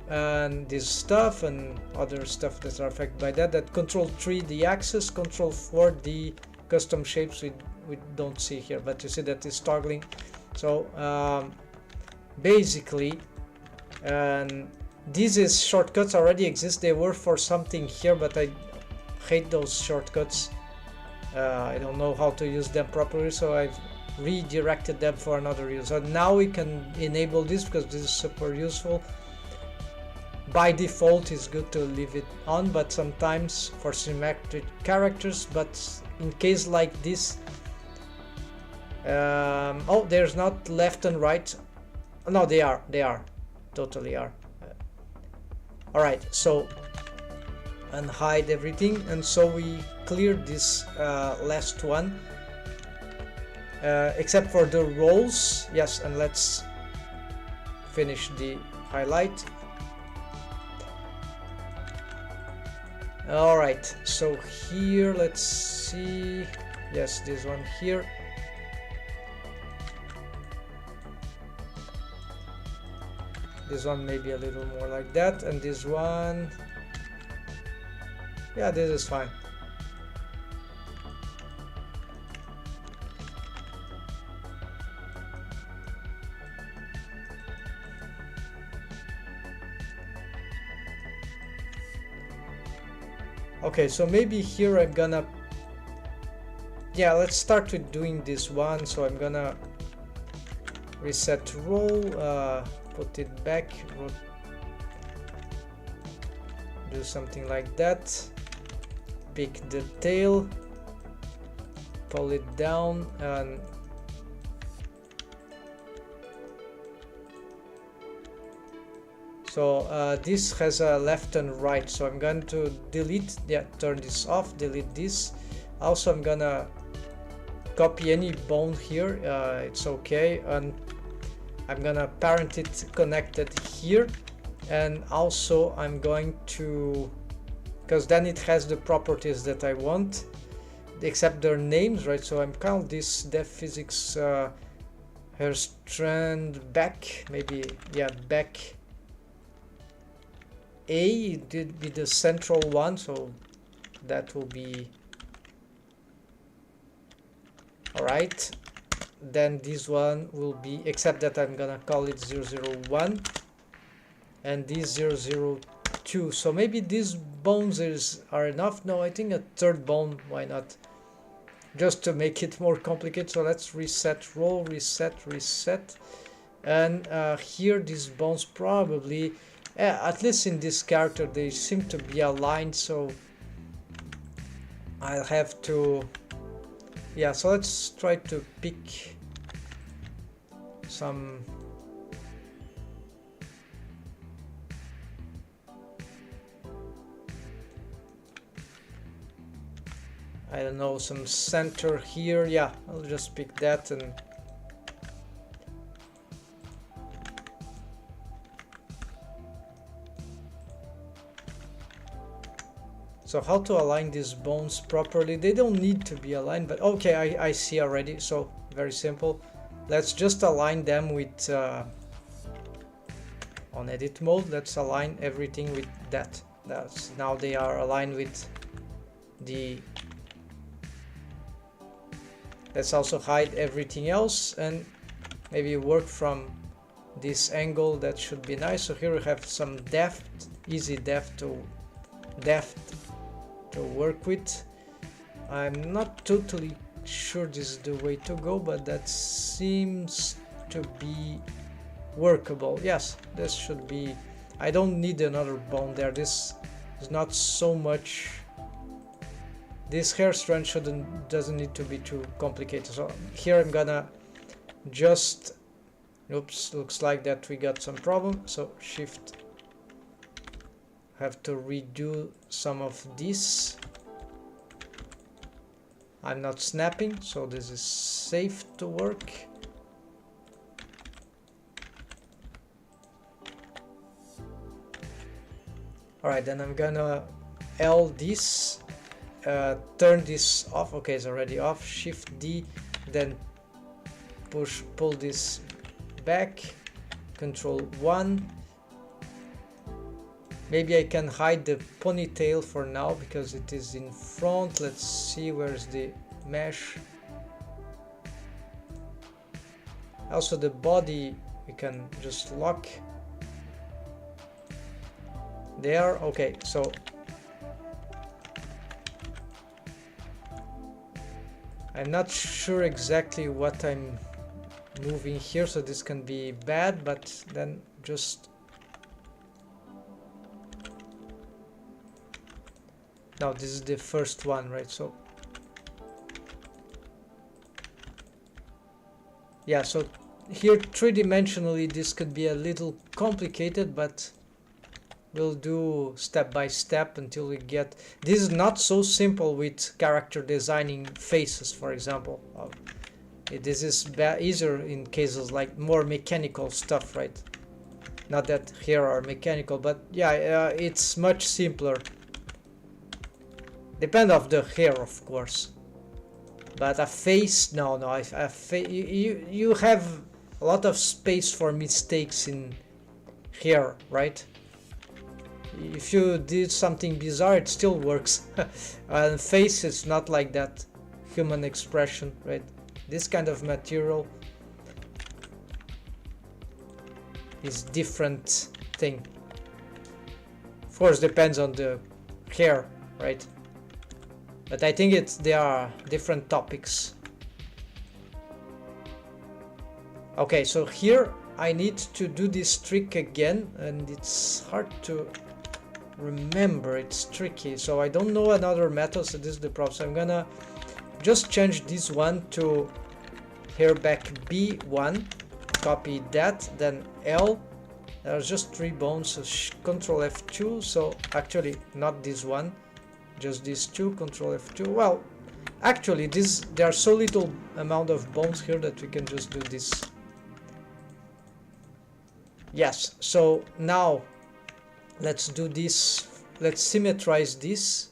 And this stuff and other stuff that are affected by that. Control 3 the axis, Control 4 the custom shapes we don't see here, but you see that is toggling. So basically, and these shortcuts already exist. They were for something here, but I hate those shortcuts. I don't know how to use them properly, so I've redirected them for another use. So now we can enable this because this is super useful. By default it's good to leave it on, but sometimes for symmetric characters, but in case like this, oh, there's not left and right. No, they are totally are. All right, so unhide everything, and so we cleared this last one, except for the rows. Yes, and let's finish the highlight. All right, so here let's see. Yes, this one here. This one maybe a little more like that, and this one, yeah, this is fine. Okay, so maybe here I'm gonna, yeah, let's start with doing this one. So I'm gonna reset roll, put it back, do something like that, pick the tail, pull it down, and so this has a left and right, so I'm going to delete, turn this off, delete this. Also I'm gonna copy any bone here, it's okay, and I'm gonna parent it connected here, and also I'm going to, because then it has the properties that I want, except their names, right? So I'm calling this def physics hair strand back, maybe, yeah, back A, it did be the central one, so that will be alright. Then this one will be, except that I'm gonna call it 001 and this 002. So maybe these bones are enough. No, I think a third bone, why not? Just to make it more complicated. So let's reset roll, reset, and here these bones probably, at least in this character, they seem to be aligned, so I'll have to, yeah, so let's try to pick some I don't know, some center here. Yeah, I'll just pick that. And so how to align these bones properly? They don't need to be aligned, but okay, I see already. So very simple. Let's just align them with on edit mode. Let's align everything with that. That's now they are aligned with the. Let's also hide everything else and maybe work from this angle. That should be nice. So here we have some depth, easy depth to work with. I'm not totally sure this is the way to go, but that seems to be workable. Yes, this should be. I don't need another bone there. This is not so much. This hair strand doesn't need to be too complicated. So here I'm gonna just, oops, looks like that we got some problem. So shift, have to redo some of this. I'm not snapping, so this is safe to work. Alright, then I'm gonna L this. Turn this off. Okay, it's already off. Shift D, then pull this back. Control 1. Maybe I can hide the ponytail for now because it is in front. Let's see where's the mesh. Also the body we can just lock there. Okay, so I'm not sure exactly what I'm moving here, so this can be bad, but then just now this is the first one, right? So yeah, so here three-dimensionally this could be a little complicated, but we'll do step by step until we get. This is not so simple with character designing faces, for example. This is easier in cases like more mechanical stuff, right? Not that here are mechanical, but yeah, it's much simpler. Depend of the hair, of course. But a face, no, you have a lot of space for mistakes in hair, right? If you did something bizarre, it still works. And face is not like that. Human expression, right? This kind of material is different thing. Of course, depends on the hair, right? But I think they are different topics. Okay, so here I need to do this trick again, and it's hard to remember. It's tricky, so I don't know another method, so this is the problem. So I'm gonna just change this one to here back B1, copy that, then L. There's just 3 bones, so Control F2. So actually not this one, just these 2, Control F2. Well, actually there are so little amount of bones here that we can just do this. Yes, so now let's do this. Let's symmetrize this.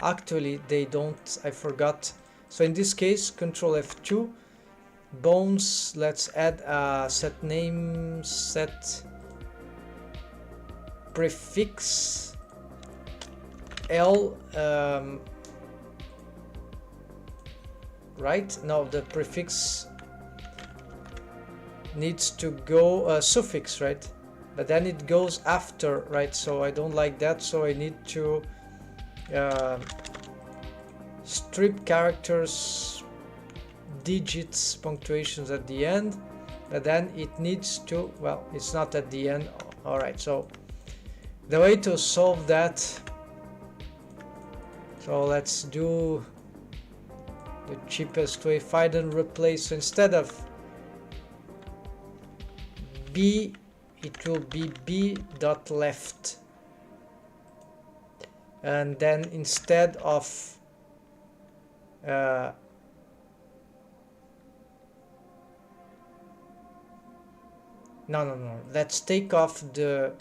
Actually they don't, I forgot. So in this case, Control F2, bones, let's add a set name, set prefix L, right? No, the prefix needs to go suffix, right? But then it goes after, right? So I don't like that, so I need to strip characters, digits, punctuations at the end, but then it needs to, well, it's not at the end. All right, so the way to solve that, so let's do the cheapest way, find and replace. So instead of B, it will be B dot left, and then instead of no, let's take off the,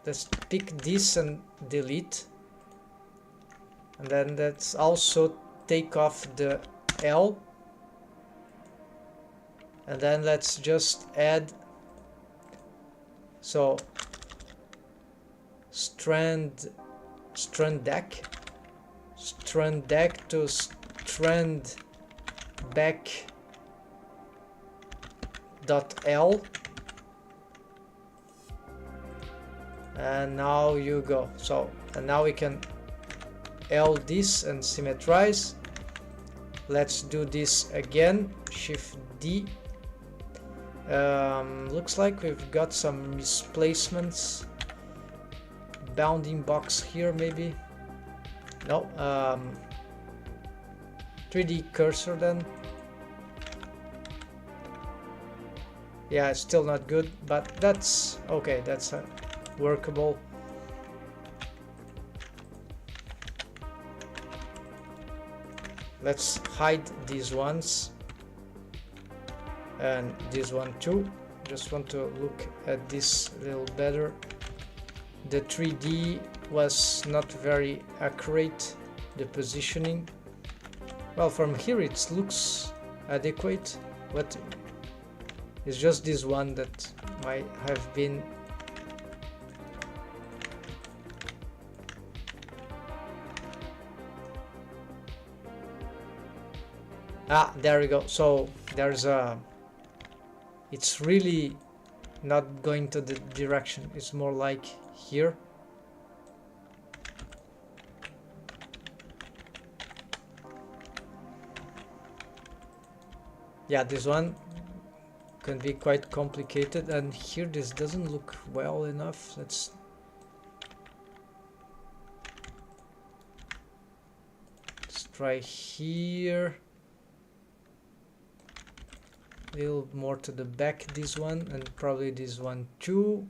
let's pick this and delete, and then let's also take off the L, and then let's just add, so strand deck to strand back dot L, and now you go. So, and now we can L this and symmetrize. Let's do this again, Shift D. Looks like we've got some misplacements. Bounding box here maybe. No, 3D cursor then. Yeah, it's still not good, but that's okay, that's workable. Let's hide these ones and this one too. Just want to look at this a little better. The 3D was not very accurate, the positioning. Well, from here it looks adequate, but it's just this one that might have been. Ah, there we go. So there's a, it's really not going to the direction, it's more like here. Yeah, this one can be quite complicated, and here this doesn't look well enough. Let's try here. A little more to the back, this one, and probably this one too.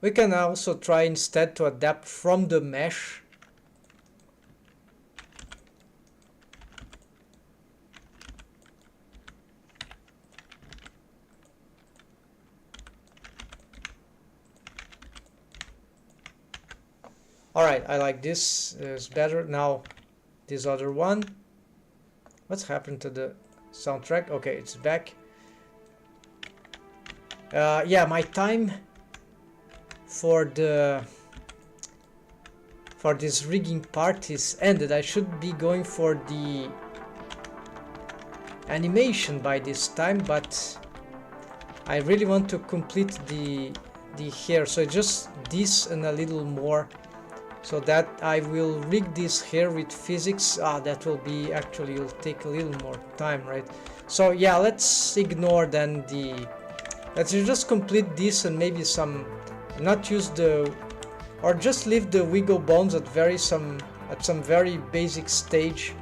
We can also try instead to adapt from the mesh. Alright, I like this, it's better. Now this other one. What's happened to the soundtrack? Okay, it's back. Yeah, my time for this rigging part is ended. I should be going for the animation by this time, but I really want to complete the hair, so just this and a little more. so that I will rig this here with physics. That will be actually, will take a little more time, right? So yeah, let's ignore then let's just complete this and maybe not use or just leave the wiggle bones at some very basic stage,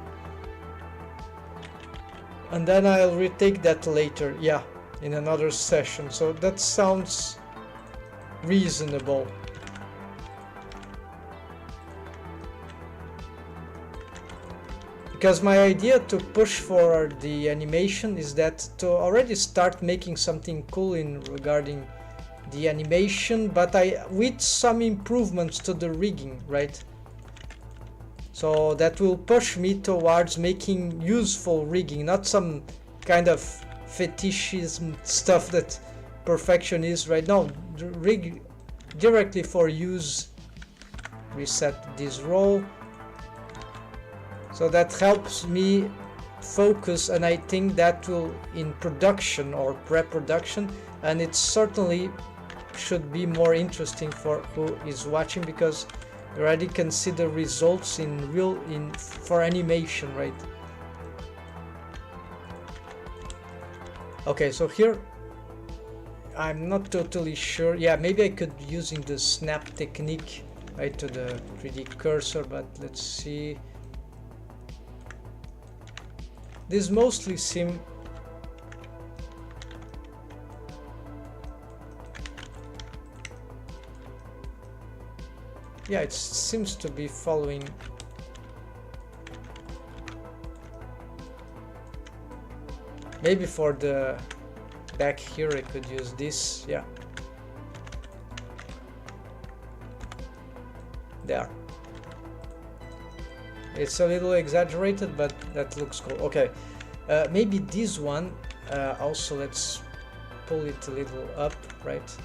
and then I'll retake that later, yeah, in another session. So that sounds reasonable. Because my idea to push for the animation is that to already start making something cool in regarding the animation, but with some improvements to the rigging, right? So that will push me towards making useful rigging, not some kind of fetishism stuff that perfection is right now. Rig directly for use. Reset this roll. So that helps me focus, and I think that will, in production or pre-production, and it certainly should be more interesting for who is watching, because you already can see the results for animation, right? Okay, so here I'm not totally sure. Yeah, maybe I could using the snap technique right to the 3D cursor, but let's see. This mostly seem yeah, it seems to be following. Maybe for the back here I could use this, yeah. There. It's a little exaggerated, but that looks cool. Okay, maybe this one also, let's pull it a little up, right?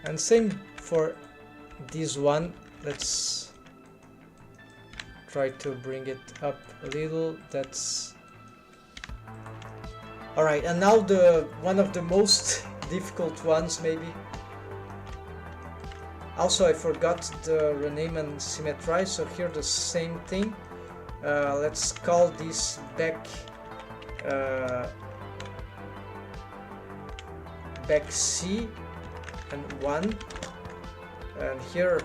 And same for this one. Let's try to bring it up a little. That's all right. And now one of the most difficult ones, maybe. Also, I forgot the rename and symmetrize, so here the same thing. Let's call this back C and 1, and here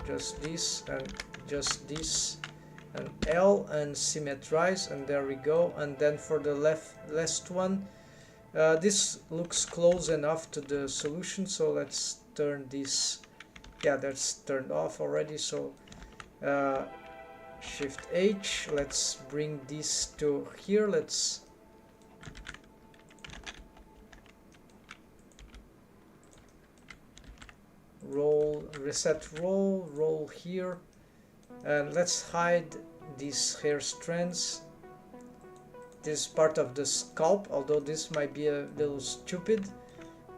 just this and just this, and L and symmetrize, and there we go. And then for the last one, this looks close enough to the solution, so let's turn this, yeah, that's turned off already. So Shift H, let's bring this to here. Let's reset roll here, and let's hide these hair strands. This part of the scalp, although this might be a little stupid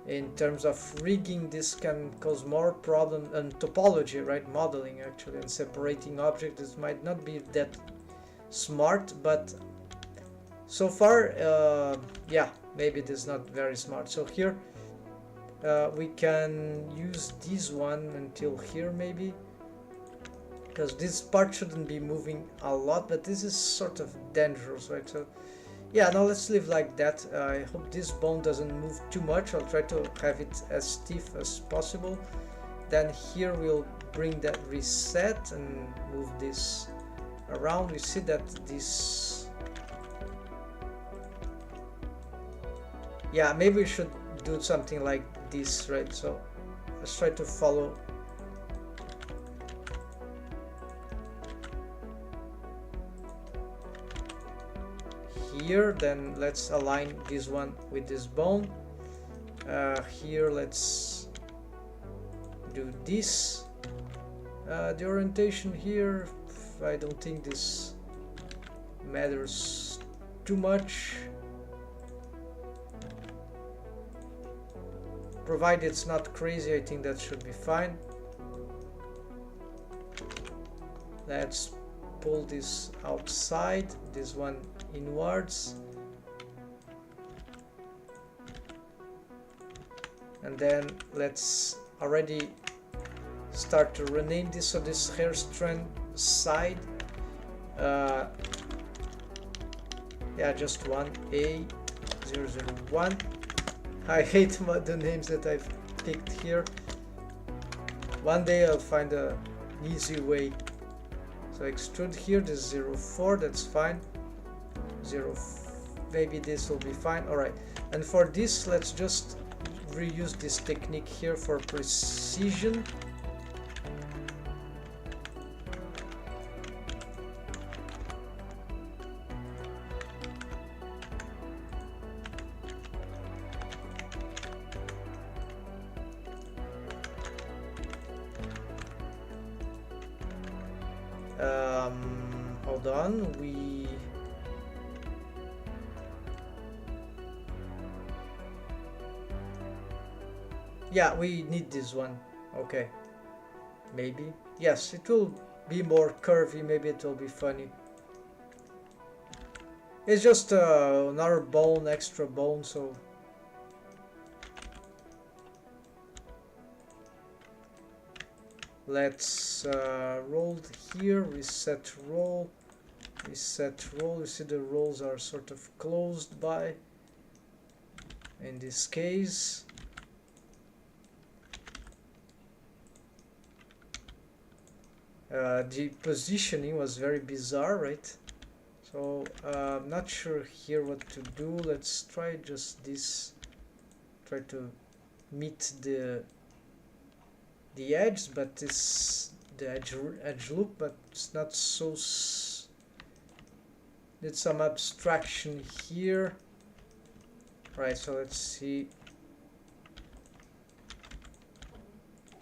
in terms of rigging. This can cause more problem and topology, right? Modeling actually, and separating objects. This might not be that smart, but so far, yeah, maybe it is not very smart. So here we can use this one until here maybe, because this part shouldn't be moving a lot, but this is sort of dangerous, right? So yeah, now let's leave like that. I hope this bone doesn't move too much. I'll try to have it as stiff as possible. Then here we'll bring that reset and move this around. We see that this, yeah, maybe we should do something like this, right? So let's try to follow. Here, then let's align this one with this bone. Here let's do this. The orientation here, I don't think this matters too much, provided it's not crazy. I think that should be fine. Let's pull this outside, this one inwards, and then let's already start to rename this. So this hair strand side, yeah, just one A001. I hate the names that I've picked here. One day I'll find an easy way. So extrude here, this 04, that's fine. Maybe this will be fine. Alright, and for this, let's just reuse this technique here for precision. Hold on, yeah, we need this one. Okay, maybe. Yes, it will be more curvy, maybe it will be funny. It's just another bone, extra bone, so let's roll here, reset roll, reset roll. You see the rolls are sort of closed by in this case. The positioning was very bizarre, right? So I'm not sure here what to do. Let's try just this. Try to meet the edge, but it's the edge loop, but it's not so. Did some abstraction here. Right. So let's see.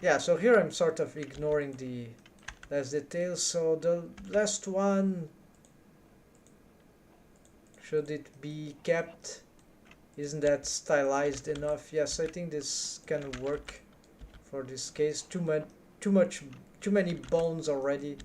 Yeah. So here I'm sort of ignoring the less details. So the last one. Should it be kept? Isn't that stylized enough? Yes, I think this can work for this case. Too many bones already.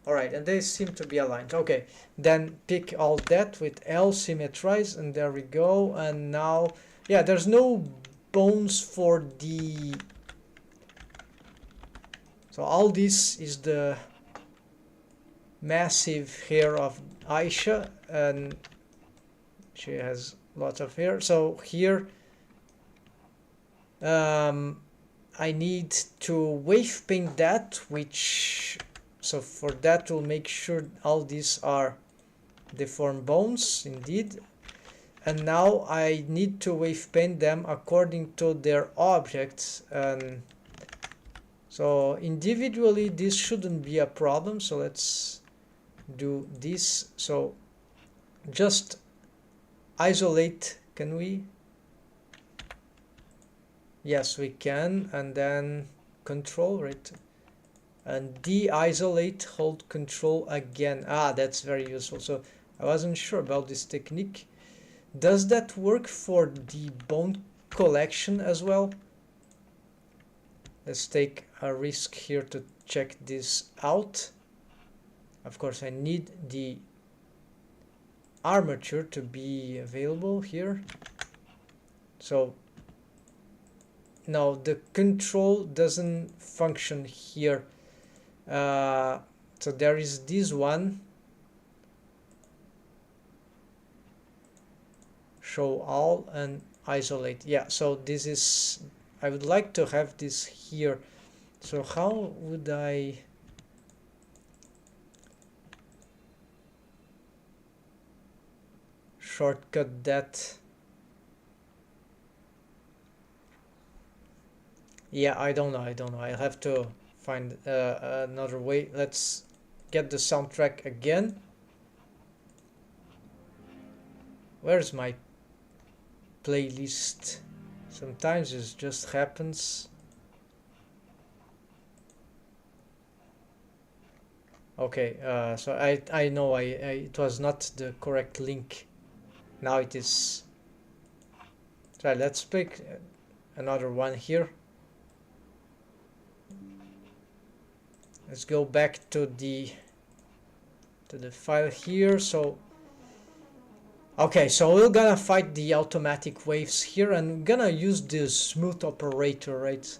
Alright, and they seem to be aligned. Okay, then pick all that with L, symmetrize, and there we go. And now, yeah, there's no bones for the... So all this is the massive hair of Aisha, and she has lots of hair. So here I need to wave paint that, which... So for that we'll make sure all these are deformed bones indeed. And now I need to wave paint them according to their objects. And so individually this shouldn't be a problem. So let's do this. So just isolate, can we? Yes, we can. And then control, right? And de-isolate, hold control again. Ah, that's very useful. So I wasn't sure about this technique. Does that work for the bone collection as well? Let's take a risk here to check this out. Of course, I need the armature to be available here. So no, the control doesn't function here. So there is this one. Show all and isolate. Yeah, so this is... I would like to have this here. So how would I... shortcut that? Yeah, I don't know. I'll have to find another way. Let's get the soundtrack again. Where's my playlist? Sometimes it just happens. Okay, so I know it was not the correct link. Now it is. So let's pick another one here. Let's go back to the to the file here. So okay, so we're gonna fight the automatic waves here, and we're gonna use the smooth operator, right?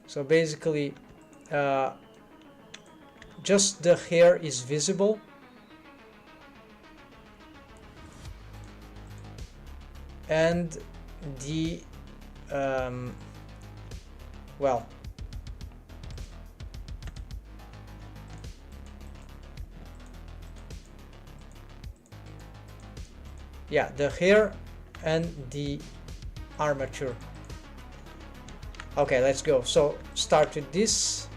So basically just the hair is visible, and the well, yeah, the hair and the armature. Okay, let's go. So start with this.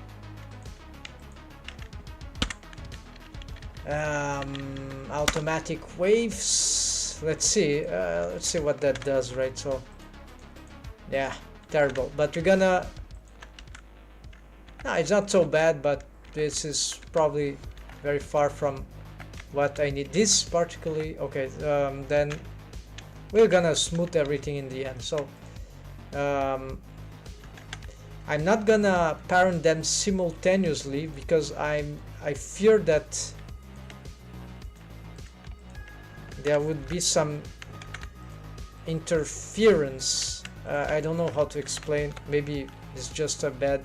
Automatic waves. Let's see what that does, right? So yeah, terrible, but we're gonna, no, it's not so bad, but this is probably very far from what I need. This particularly, okay, then we're gonna smooth everything in the end. So I'm not gonna parent them simultaneously because I fear that there would be some interference. I don't know how to explain. Maybe it's just a bad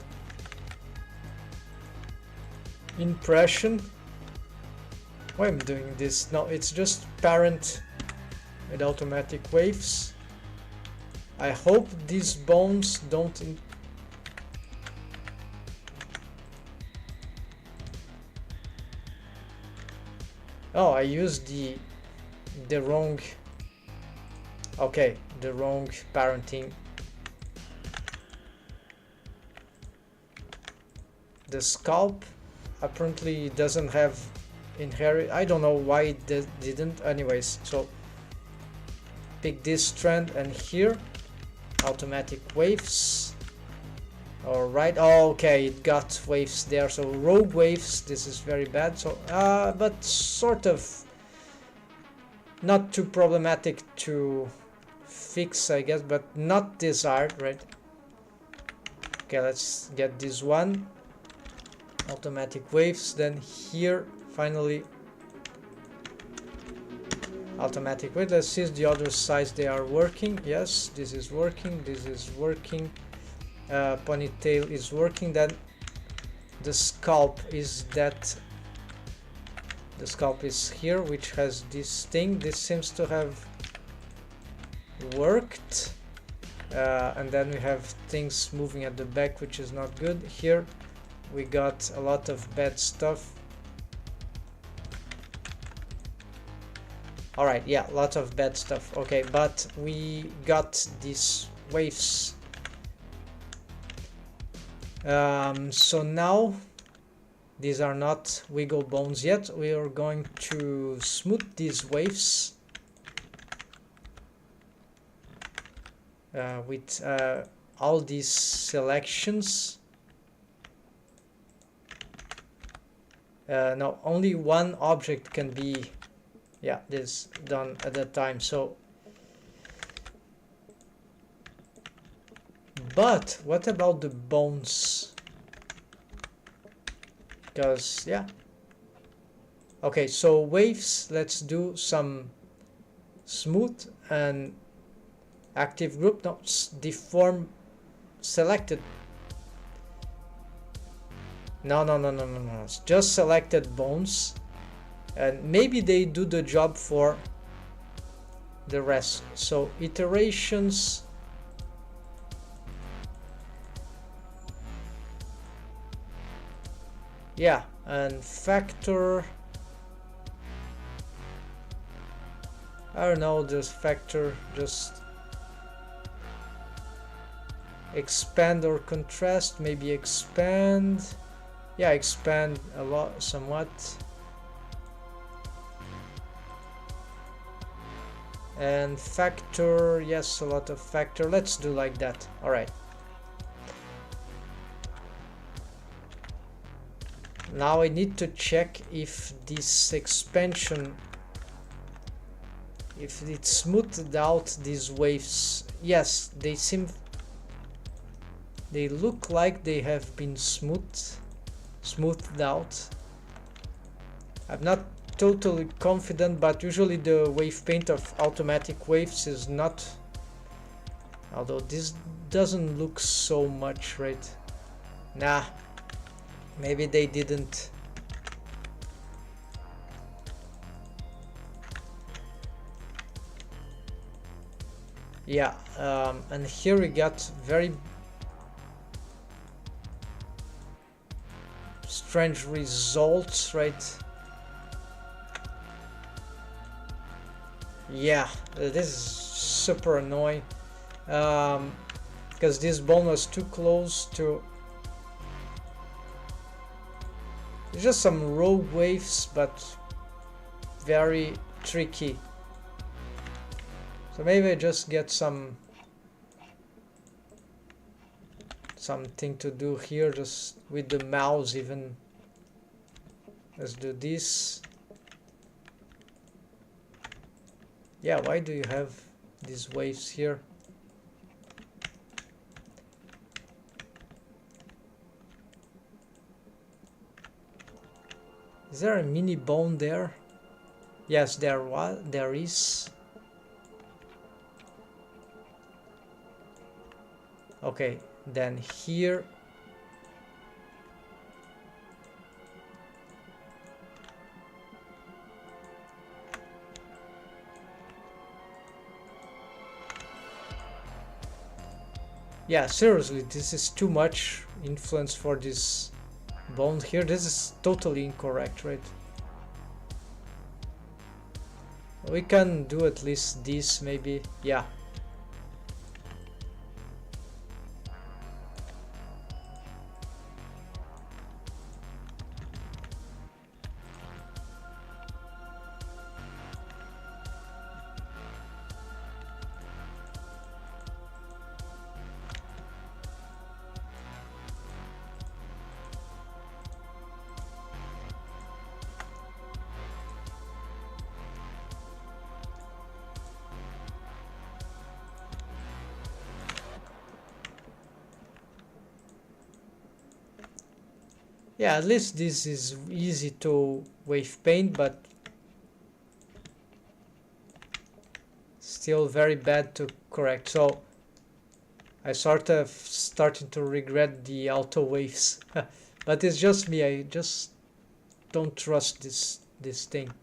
impression. Why am I doing this? No, it's just parent with automatic waves. I hope these bones don't oh, I used the wrong, okay, the wrong parenting. The scalp apparently doesn't have inherit. I don't know why it didn't. Anyways, so pick this strand, and here automatic waves. All right. Oh, okay, it got waves there. So rogue waves. This is very bad. So but sort of not too problematic to fix, I guess, but not desired, right? Okay, let's get this one. Automatic waves. Then here finally automatic wave. Let's see the other sides, they are working. Yes, this is working, this is working. Ponytail is working. Then the scalp is that, the scalp is here, which has this thing. This seems to have worked. And then we have things moving at the back, which is not good. Here we got a lot of bad stuff. Alright, yeah, lots of bad stuff. Okay, but we got these waves. So now these are not wiggle bones yet. We are going to smooth these waves with all these selections. No, only one object can be, yeah, this done at a time. So, but what about the bones? Because, yeah. Okay, so waves, let's do some smooth and active group. No, deform selected. No, it's just selected bones, and maybe they do the job for the rest. So iterations, yeah, and factor, I don't know, this factor, just expand or contrast. Maybe expand. Yeah, expand a lot, somewhat. And factor, yes, a lot of factor. Let's do like that. All right. Now I need to check if this expansion, if it smoothed out these waves. Yes, they look like they have been smoothed out. I'm not totally confident, but usually the wave paint of automatic waves is not, although this doesn't look so much, right? Nah, maybe they didn't. Yeah, and here we got very strange results, right? Yeah, this is super annoying, because this bone was too close to. It's just some rogue waves, but very tricky. So maybe I just get something to do here, just with the mouse even. Let's do this. Yeah, why do you have these waves here? Is there a mini bone there? Yes, there is. Okay, then here. Yeah, seriously, this is too much influence for this bone here. This is totally incorrect, right? We can do at least this, maybe. Yeah. Yeah, at least this is easy to wave paint, but still very bad to correct. So I sort of starting to regret the auto waves. But it's just me, I just don't trust this thing.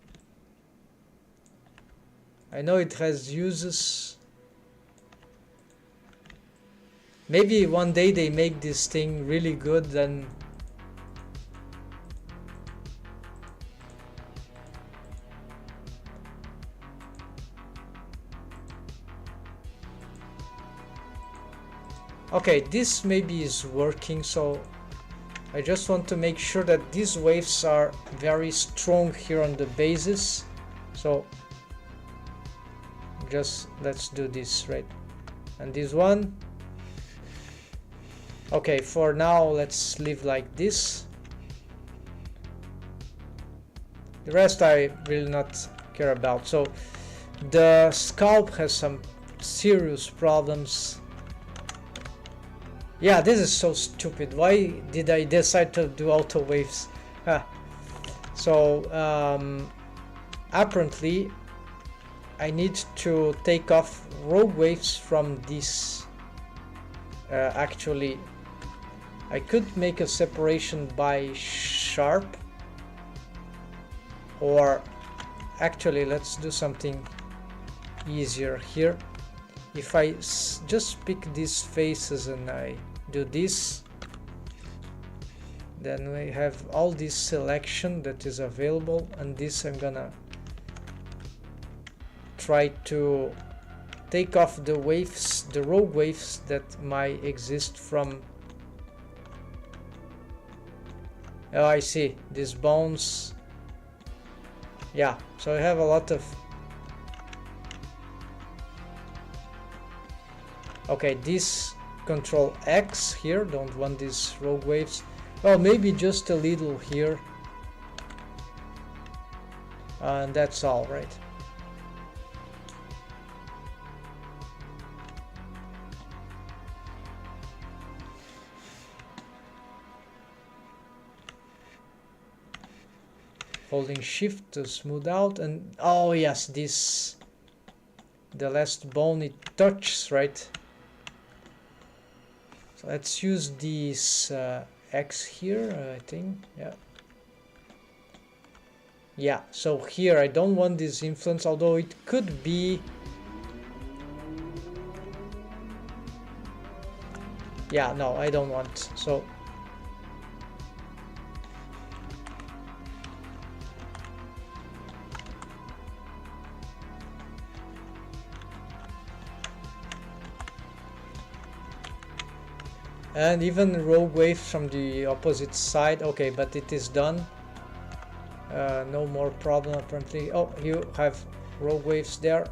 I know it has uses. Maybe one day they make this thing really good, then okay, this maybe is working, so I just want to make sure that these waves are very strong here on the bases. So just let's do this, right? And this one. Okay, for now let's leave like this. The rest I will not care about. So the scalp has some serious problems. Yeah, this is so stupid. Why did I decide to do auto waves? So apparently I need to take off rogue waves from this. Actually, I could make a separation by sharp, or actually let's do something easier here. If I just pick these faces and I do this, then we have all this selection that is available, and this I'm gonna try to take off the waves, the rogue waves that might exist from. Oh, I see, these bones. Yeah, so I have a lot of. Okay, this control X here, don't want these rogue waves. Well, maybe just a little here. And that's all, right? holding shift to smooth out. And oh yes, this, the last bone it touches, right? So let's use this X here, I think. Yeah, so here I don't want this influence, although it could be. Yeah, no, I don't want. So and even rogue waves from the opposite side. Okay, but it is done. No more problem apparently. Oh, you have rogue waves there.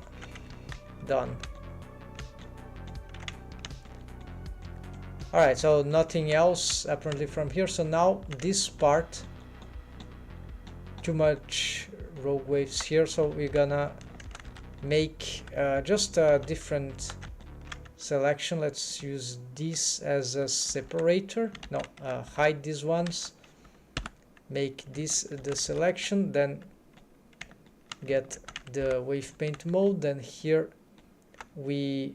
Done. Alright, so nothing else apparently from here. So now this part, too much rogue waves here, so we're gonna make just a different selection. Let's use this as a separator. No, hide these ones. Make this the selection, then get the wave paint mode. Then here we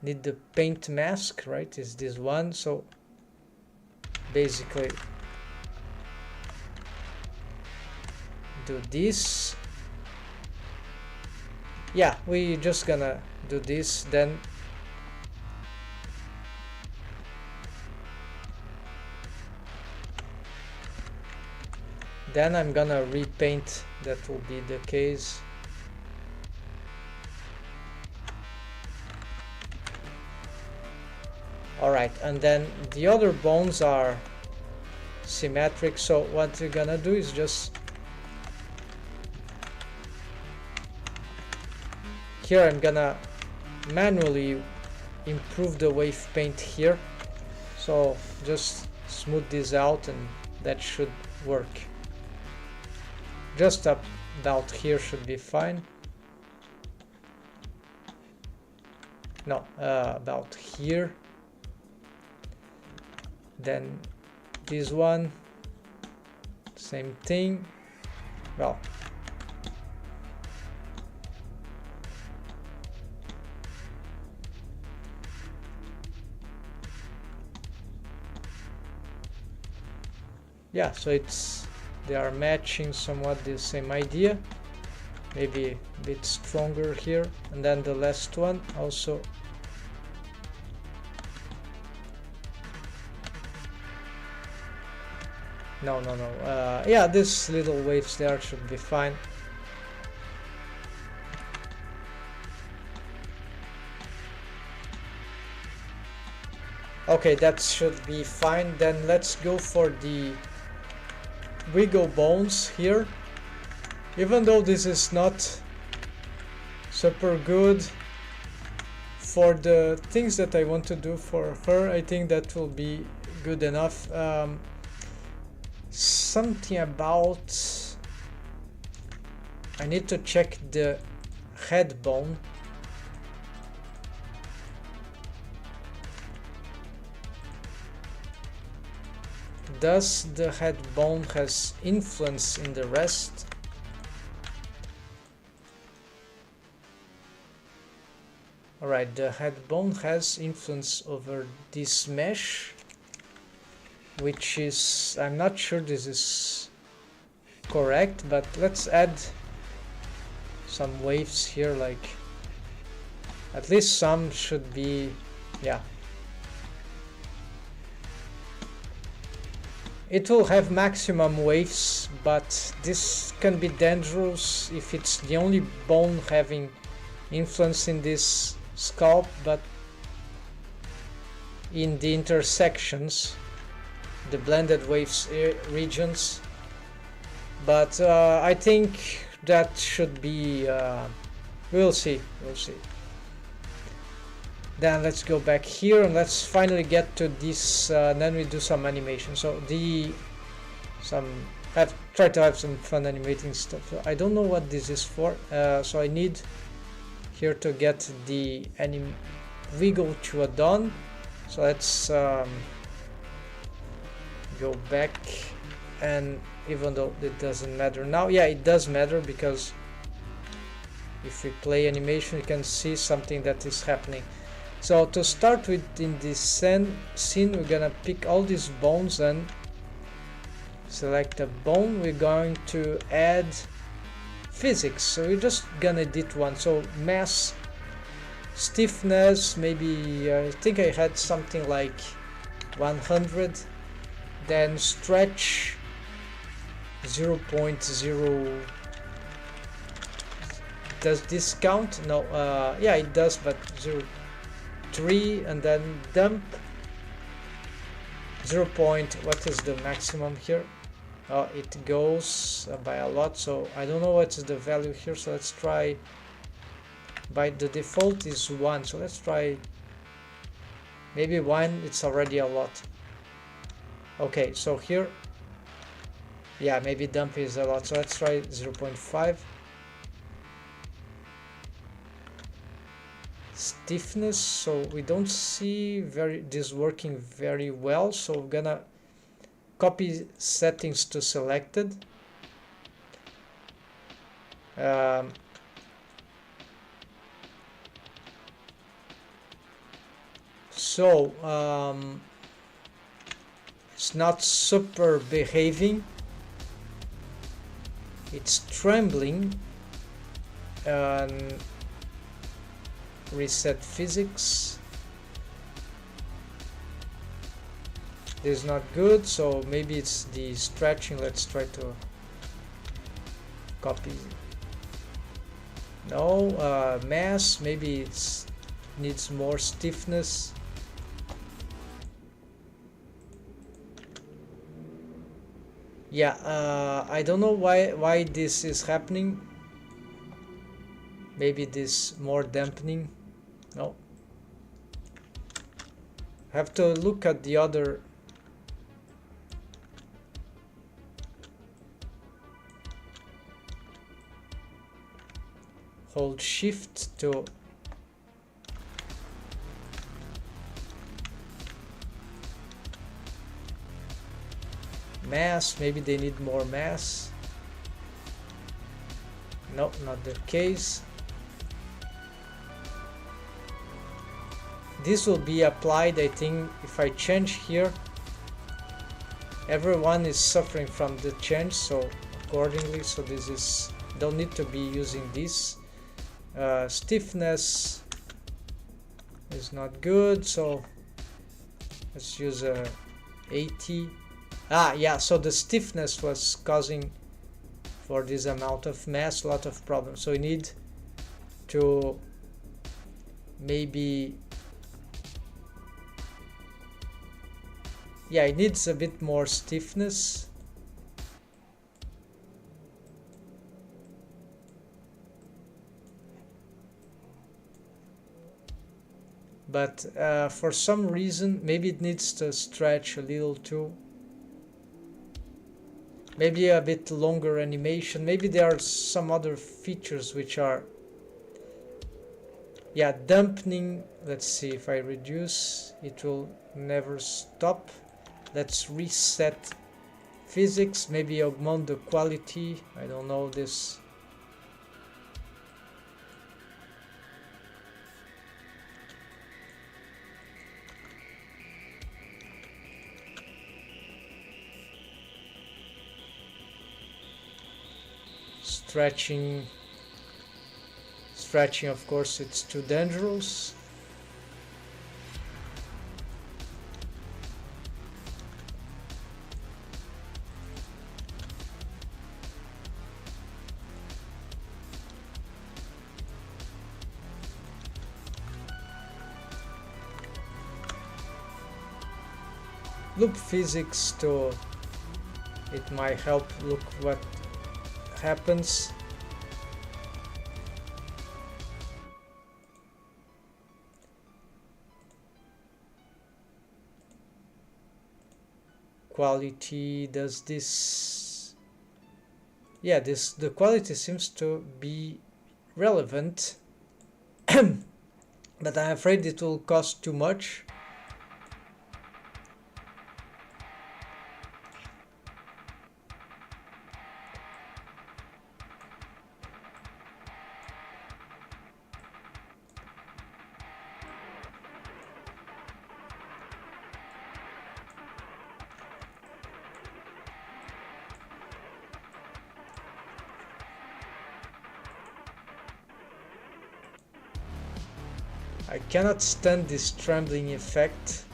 need the paint mask, right? Is this one? So basically do this. Yeah, we just gonna do this, then I'm gonna repaint. That will be the case. Alright, and then the other bones are symmetric, so what we're gonna do is just here I'm gonna manually improve the wave paint here, so just smooth this out and that should work. Just about here should be fine. No, about here. Then this one, same thing. Well, yeah, so they are matching somewhat the same idea, maybe a bit stronger here. And then the last one also. No. Yeah, these little waves there should be fine. Okay, that should be fine. Then let's go for the wiggle bones here. Even though this is not super good for the things that I want to do for her, I think that will be good enough. Something about, I need to check the head bone. Does the head bone has influence in the rest? Alright, the head bone has influence over this mesh, which is, I'm not sure this is correct, but let's add some waves here, like at least some should be, yeah. It will have maximum waves, but this can be dangerous if it's the only bone having influence in this sculpt, but in the intersections, the blended waves regions. But I think that should be, we'll see. Then let's go back here and let's finally get to this, then we do some animation. So try to have some fun animating stuff. I don't know what this is for, so I need here to get the wiggle to a done. So let's go back, and even though it doesn't matter now, yeah, it does matter, because if we play animation you can see something that is happening. So to start with, in this scene we're gonna pick all these bones and select a bone. We're going to add physics, so we're just gonna edit one. So mass, stiffness, maybe I think I had something like 100, then stretch 0.0. Does this count? No, yeah, it does, but 0.3, and then dump 0. What is the maximum here? Oh, it goes by a lot, so I don't know what's the value here. So let's try. By the default is 1, so let's try maybe 1. It's already a lot. Okay, so here, yeah, maybe dump is a lot, so let's try 0.5. Stiffness, so we don't see this working very well, so we're gonna copy settings to selected. It's not super behaving, it's trembling, and reset physics. This is not good, so maybe it's the stretching. Let's try to copy. No, mass, maybe it needs more stiffness. Yeah, I don't know why this is happening. Maybe this more dampening. No, have to look at the other. Hold shift to mass. Maybe they need more mass. No, not the case. This will be applied, I think, if I change here. Everyone is suffering from the change, so accordingly, so this is, don't need to be using this. Stiffness is not good, so let's use 80. Yeah, so the stiffness was causing, for this amount of mass, a lot of problems. So we need to maybe, yeah, it needs a bit more stiffness. But for some reason, maybe it needs to stretch a little too. Maybe a bit longer animation. Maybe there are some other features which are, yeah, dampening. Let's see, if I reduce, it will never stop. Let's reset physics, maybe augment the quality. I don't know this. Stretching, of course, it's too dangerous. Loop physics to, it might help. Look what happens. Quality, does this, yeah, the quality seems to be relevant, but I'm afraid it will cost too much. I cannot stand this trembling effect.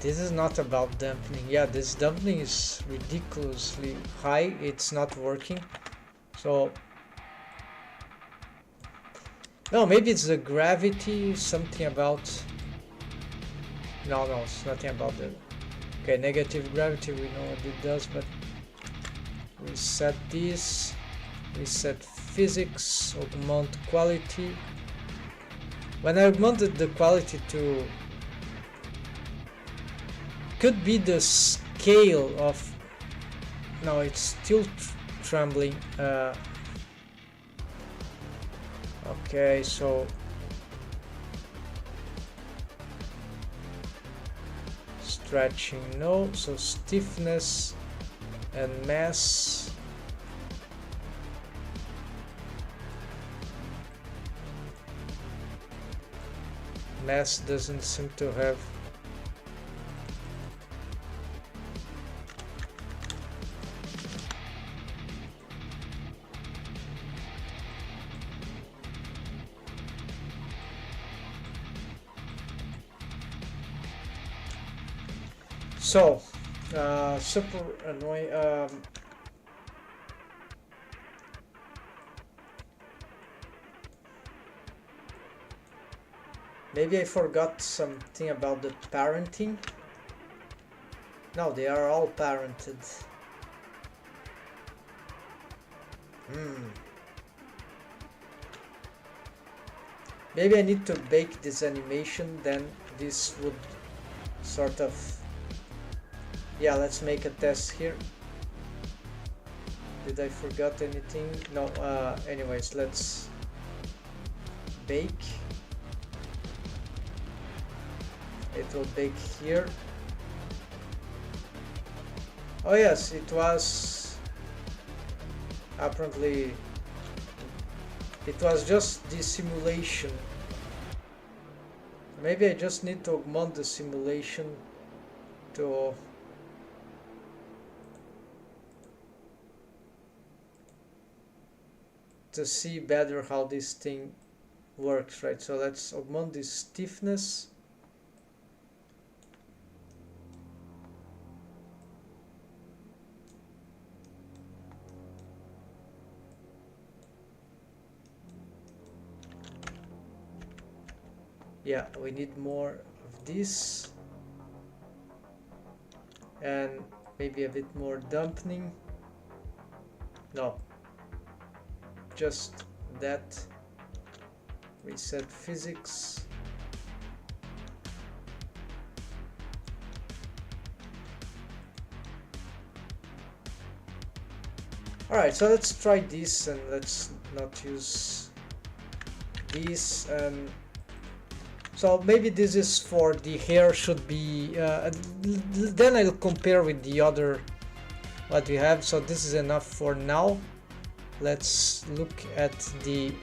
This is not about dampening. Yeah, this dampening is ridiculously high. It's not working. So, no, maybe it's the gravity, something about... No, it's nothing about the... Okay, negative gravity, we know what it does, but... Reset this, reset physics, augment quality. When I augmented the quality to... Could be the scale of... No, it's still trembling. Okay, so... Stretching, no. So stiffness and mass. Mass doesn't seem to have... So, super annoying. Maybe I forgot something about the parenting. No, they are all parented. Maybe I need to bake this animation, then this would sort of... Yeah, let's make a test here. Did I forget anything? No, anyways, let's bake. It will bake here. Oh yes, it was apparently it was just the simulation. Maybe I just need to augment the simulation to see better how this thing works, right? So let's augment this stiffness. Yeah, we need more of this and maybe a bit more dampening. No, just that. Reset physics. Alright, so let's try this and let's not use this. So maybe this is for the hair, should be then I'll compare with the other what we have. So this is enough for now. Let's look at the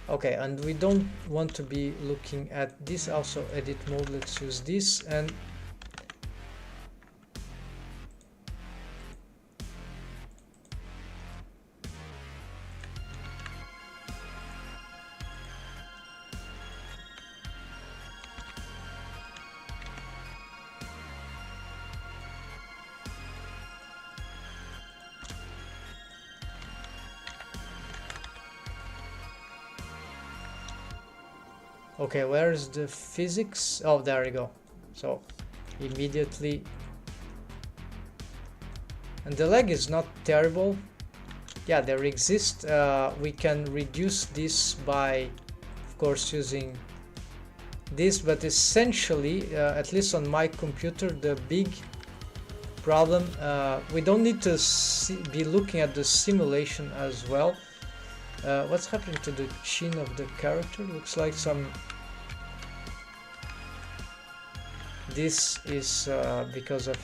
okay, and we don't want to be looking at this. Also edit mode, let's use this. And okay, where's the physics? Oh, there we go. So immediately, and the lag is not terrible. Yeah, there exists. We can reduce this by, of course, using this, but essentially, at least on my computer, the big problem, we don't need to be looking at the simulation as well. What's happening to the chin of the character? Looks like some... This is because of...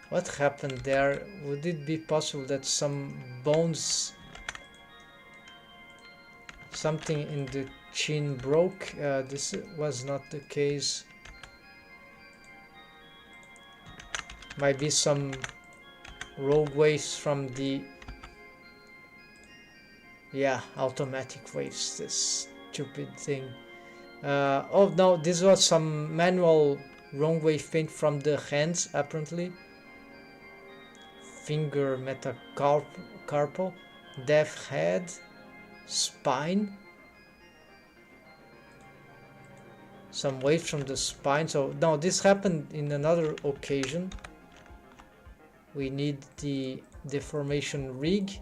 What happened there? Would it be possible that some bones... Something in the chin broke? This was not the case. Might be some rogue waves from the... Yeah, automatic waves, this stupid thing. Oh no, this was some manual wrong wave paint from the hands, apparently. Finger metacarpal, deaf head, spine. Some waves from the spine. So no, this happened in another occasion. We need the deformation rig,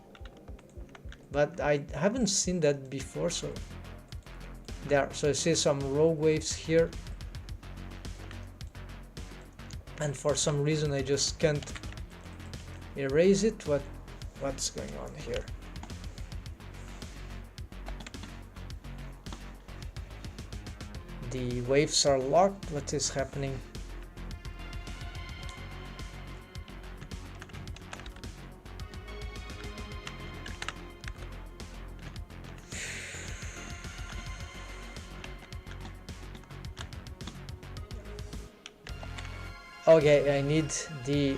but I haven't seen that before. So there, so you see some rogue waves here, and for some reason I just can't erase it. What's going on here? The waves are locked. What is happening? Okay, I need the...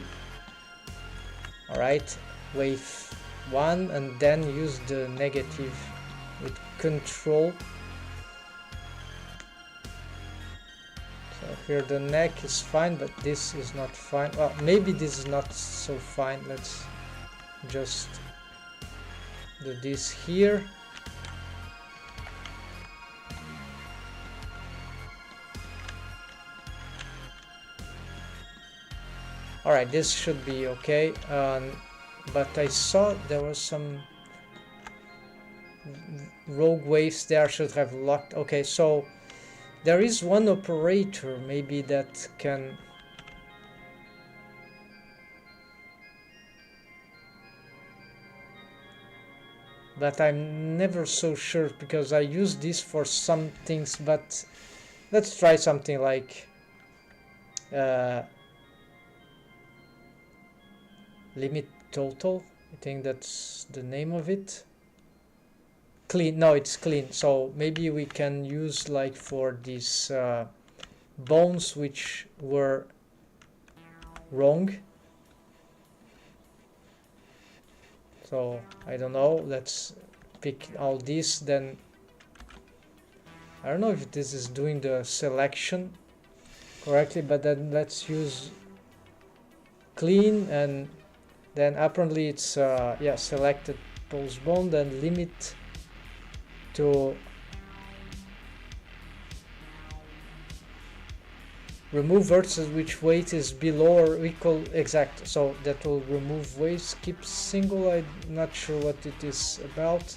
Alright, wave 1 and then use the negative with control. So here the neck is fine, but this is not fine. Well, maybe this is not so fine. Let's just do this here. Alright, this should be okay, but I saw there was some rogue waves there, should have locked. Okay, so there is one operator maybe that can... But I'm never so sure, because I use this for some things, but let's try something like... limit total, I think that's the name of it. Clean, no, it's clean. So maybe we can use like for these bones which were wrong. So I don't know, let's pick all this, then I don't know if this is doing the selection correctly, but then let's use clean, and then apparently it's yeah, selected pose bone, then limit to remove vertices which weight is below or equal exact, so that will remove waves. Keep single, I'm not sure what it is about.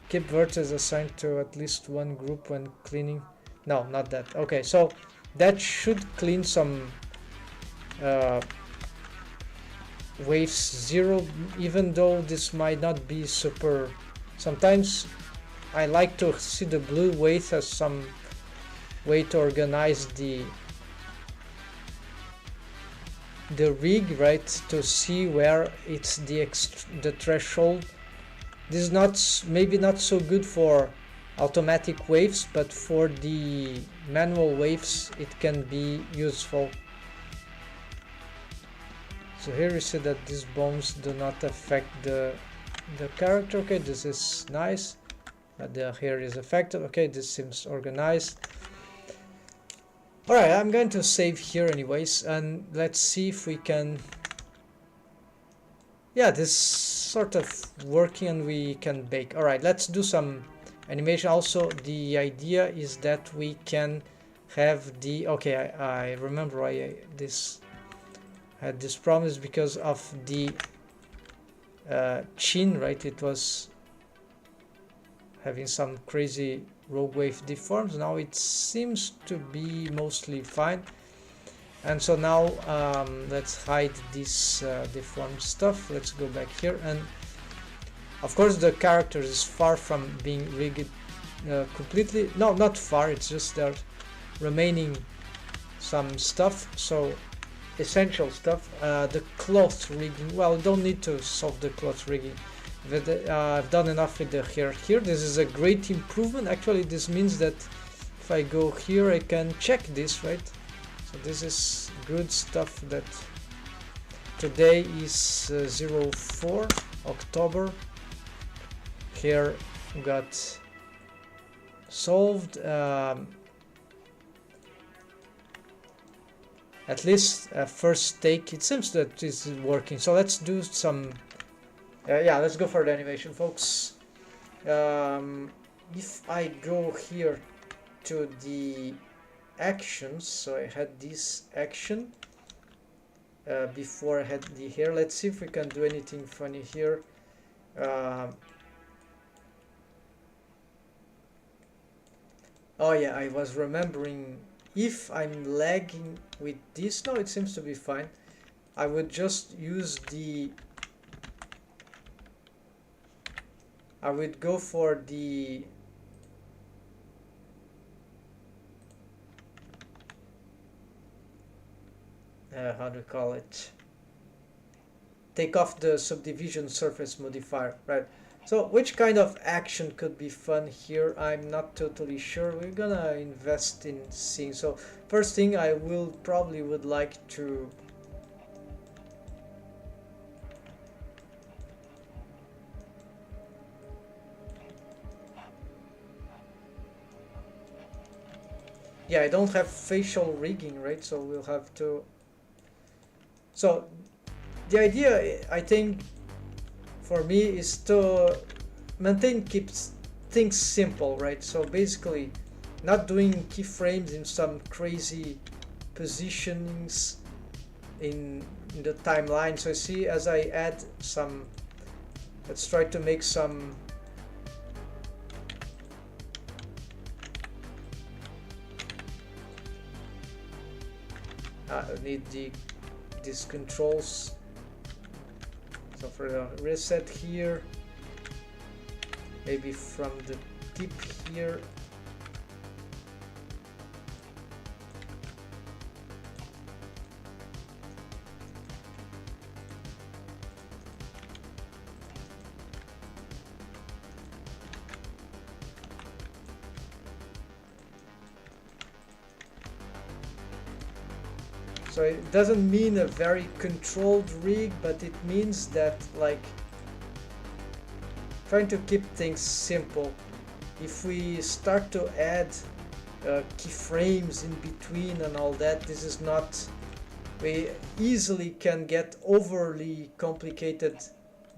Keep vertices assigned to at least one group when cleaning. No, not that. Okay, so that should clean some waves 0, even though this might not be super. Sometimes I like to see the blue weight as some way to organize the rig, right, to see where it's the threshold. This is not, maybe not so good for automatic waves, but for the manual waves it can be useful. So here you see that these bones do not affect the character. Okay, this is nice. But the hair is affected. Okay, this seems organized. Alright, I'm going to save here anyways, and let's see if we can... Yeah, this sort of working and we can bake. Alright, let's do some animation. Also, the idea is that we can have the... Okay, I remember I had this problem is because of the chin, right? It was having some crazy rogue wave deforms. Now it seems to be mostly fine. And so now let's hide this deformed stuff. Let's go back here, and of course the character is far from being rigged completely. No, not far, it's just there remaining some stuff. So essential stuff, the cloth rigging, well, don't need to solve the cloth rigging. I've done enough with the hair here. This is a great improvement. Actually, this means that if I go here I can check this, right? So this is good stuff. That today is 04 October. Here got solved. At least first take. It seems that this is working. So let's do some. Yeah, let's go for the animation, folks. If I go here to the actions, so I had this action before I had the hair. Let's see if we can do anything funny here. Oh yeah, I was remembering, if I'm lagging with this, no, it seems to be fine. I would just use the, I would go for the how do you call it? Take off the subdivision surface modifier, right? So which kind of action could be fun here? I'm not totally sure. We're gonna invest in seeing. So first thing, I will probably would like to I don't have facial rigging, right? So we'll have to. So the idea, I think, for me is to keep things simple, right? So basically, not doing keyframes in some crazy positionings in the timeline. So see, as I add some, let's try to make some. I need these controls. So for the reset here, maybe from the tip here. So it doesn't mean a very controlled rig, but it means that, like, trying to keep things simple. If we start to add keyframes in between and all that, this is not, we easily can get overly complicated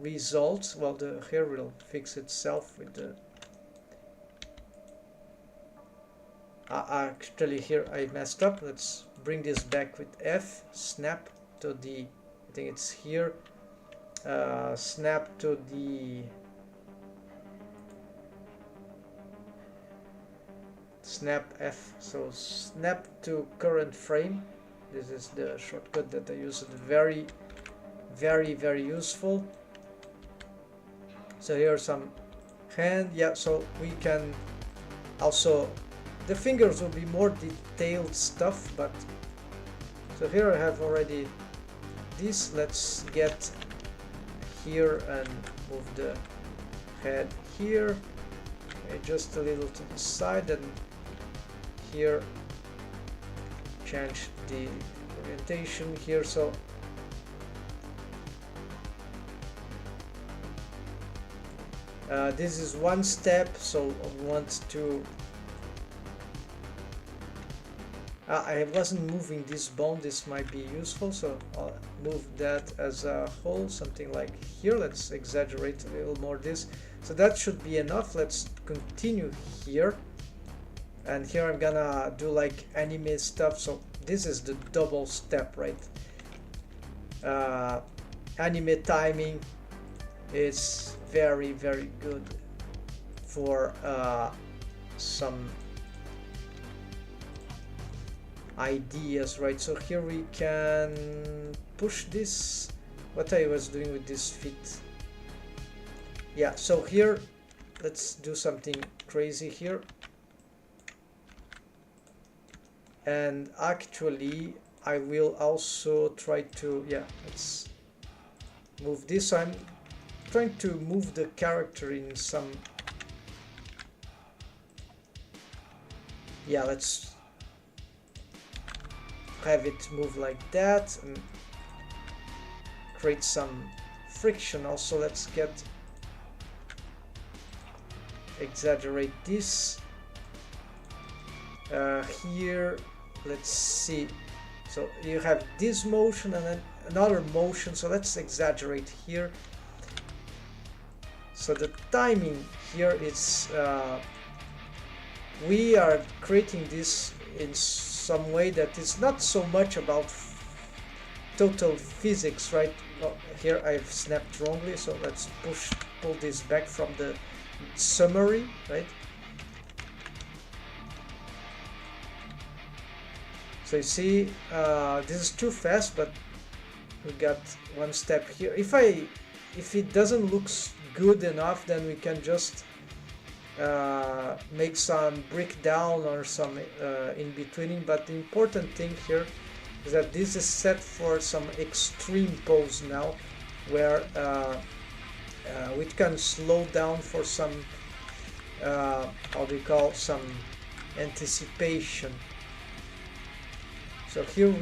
results. Well, the hair will fix itself with the actually here I messed up. Let's bring this back with F, snap to the, I think it's here, snap to the, snap F, so snap to current frame. This is the shortcut that I use. Very useful. So here are some hand, yeah, so we can also, the fingers will be more detailed stuff, but so here I have already this. Let's get here and move the head here, okay, just a little to the side, and here change the orientation here. So this is one step, so I want to I wasn't moving this bone. This might be useful, so I'll move that as a whole, something like here. Let's exaggerate a little more this, so that should be enough. Let's continue here, and here I'm gonna do like anime stuff. So this is the double step, right? Anime timing is very good for some ideas, right? So here we can push this, what I was doing with this fit. Yeah, so here let's do something crazy here, and actually I will also try to, yeah, let's move this. I'm trying to move the character in some, yeah, let's have it move like that and create some friction. Also, let's exaggerate this here. Let's see, so you have this motion and then another motion, so let's exaggerate here. So the timing here is we are creating this in some way that is not so much about total physics, right? Oh, here I've snapped wrongly, so let's pull this back from the summary, right? So you see, this is too fast, but we got one step here. If it doesn't look good enough, then we can just make some breakdown or some in betweening. But the important thing here is that this is set for some extreme pose now, where we can slow down for some how do you call, some anticipation. So here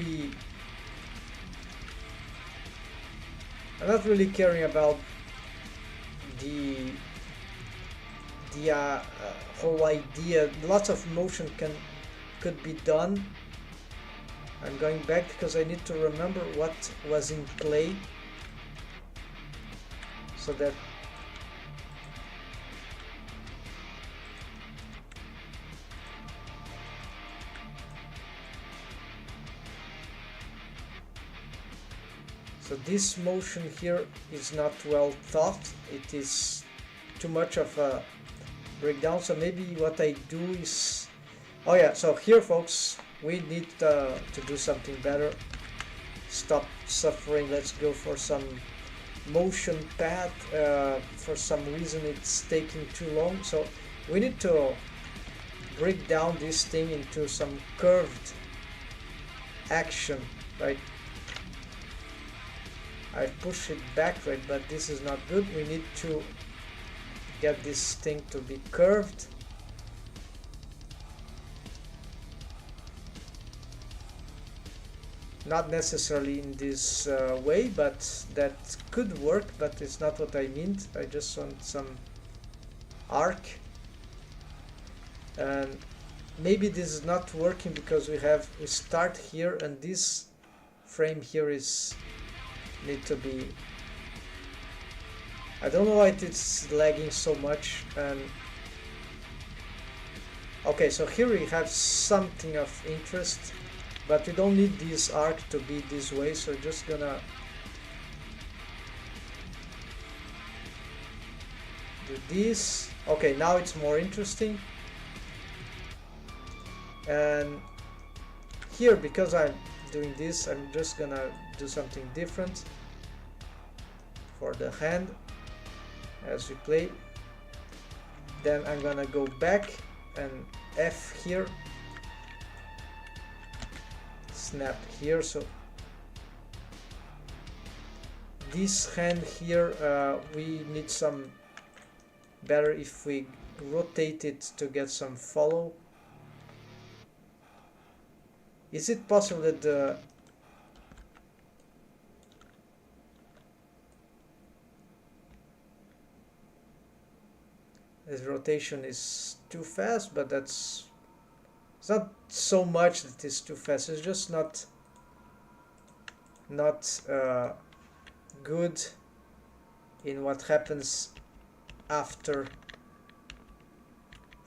I'm not really caring about the whole idea. Lots of motion could be done. I'm going back because I need to remember what was in play, so that so this motion here is not well thought. It is too much of a breakdown. So maybe what I do is, oh yeah, so here folks, we need to do something better. Stop suffering. Let's go for some motion path. For some reason it's taking too long, so we need to break down this thing into some curved action, right? I push it back, right, but this is not good. We need to get this thing to be curved. Not necessarily in this way, but that could work, but it's not what I meant. I just want some arc. And maybe this is not working because we start here, and this frame here is need to be, I don't know why it's lagging so much. And okay, so here we have something of interest, but we don't need this arc to be this way, so we're just gonna do this. Okay, now it's more interesting. And here, because I'm doing this, I'm just gonna do something different for the hand as we play. Then I'm gonna go back and F here, snap here. So this hand here, we need some better if we rotate it to get some follow. Is it possible that the this rotation is too fast? But it's not so much that it's too fast. It's just not good in what happens after.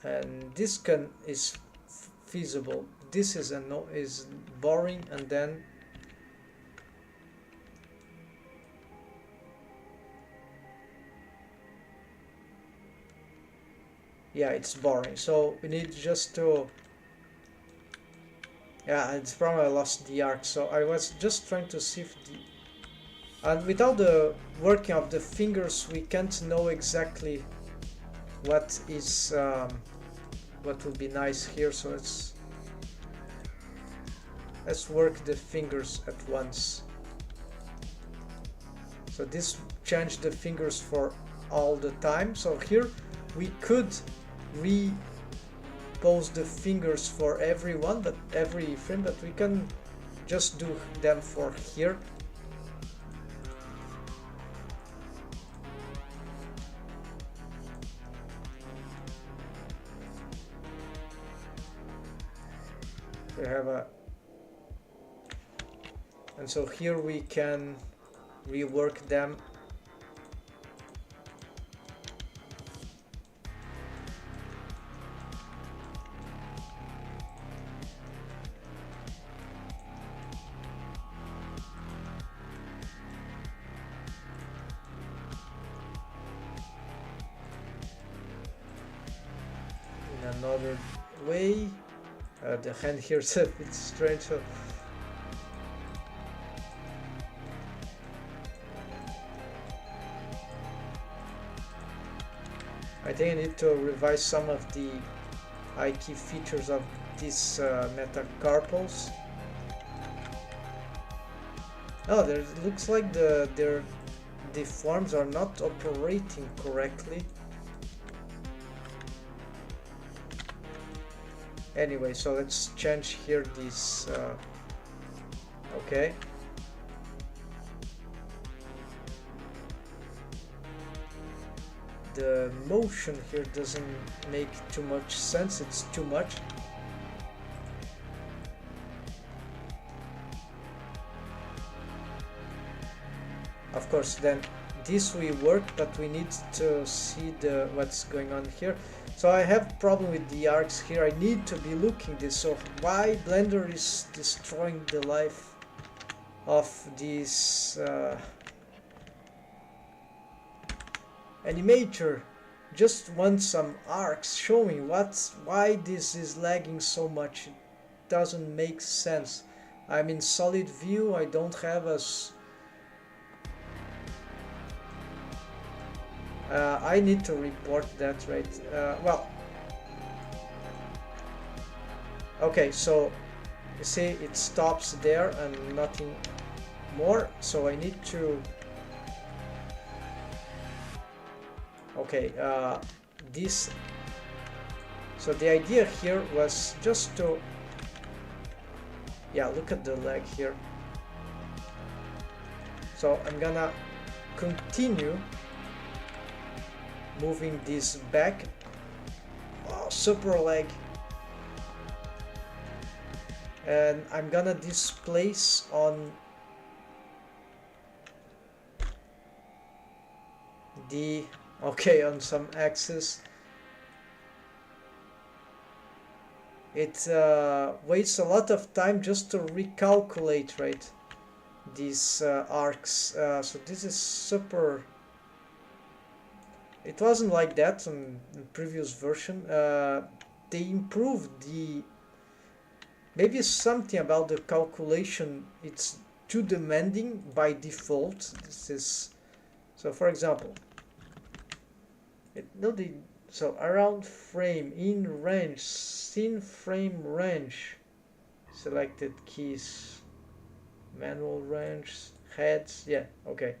And this is feasible. This is is boring, and then yeah, it's boring. So we need just to Yeah, it's probably I lost the arc, so I was just trying to see if the... And without the working of the fingers, we can't know exactly what is... what would be nice here, so let's work the fingers at once. So this changed the fingers for all the time. So here we could repose the fingers for everyone, but every frame, but we can just do them for here. We have a... And so here we can rework them. In another way. The hand here is a bit strange. So I think I need to revise some of the key features of these metacarpals. Oh, there looks like the forms are not operating correctly. Anyway, so let's change here this. Okay. The motion here doesn't make too much sense, it's too much. Of course, then this will work, but we need to see what's going on here. So I have problem with the arcs here. I need to be looking this. So why Blender is destroying the life of this animator? Just want some arcs showing why this is lagging so much. It doesn't make sense. I'm in solid view. I don't have a I need to report that, right? Well, okay, so you see it stops there and nothing more, so I need to... Okay, this... So the idea here was just to... Yeah, look at the lag here. So I'm gonna continue moving this back. Oh, super lag. And I'm gonna displace on the... Okay, on some axis. It wastes a lot of time just to recalculate, right, these arcs. So this is super... It wasn't like that in the previous version. They improved the... Maybe something about the calculation. It's too demanding by default. This is... So for example, so around frame, in range, scene frame range, selected keys, manual range, heads, yeah, okay.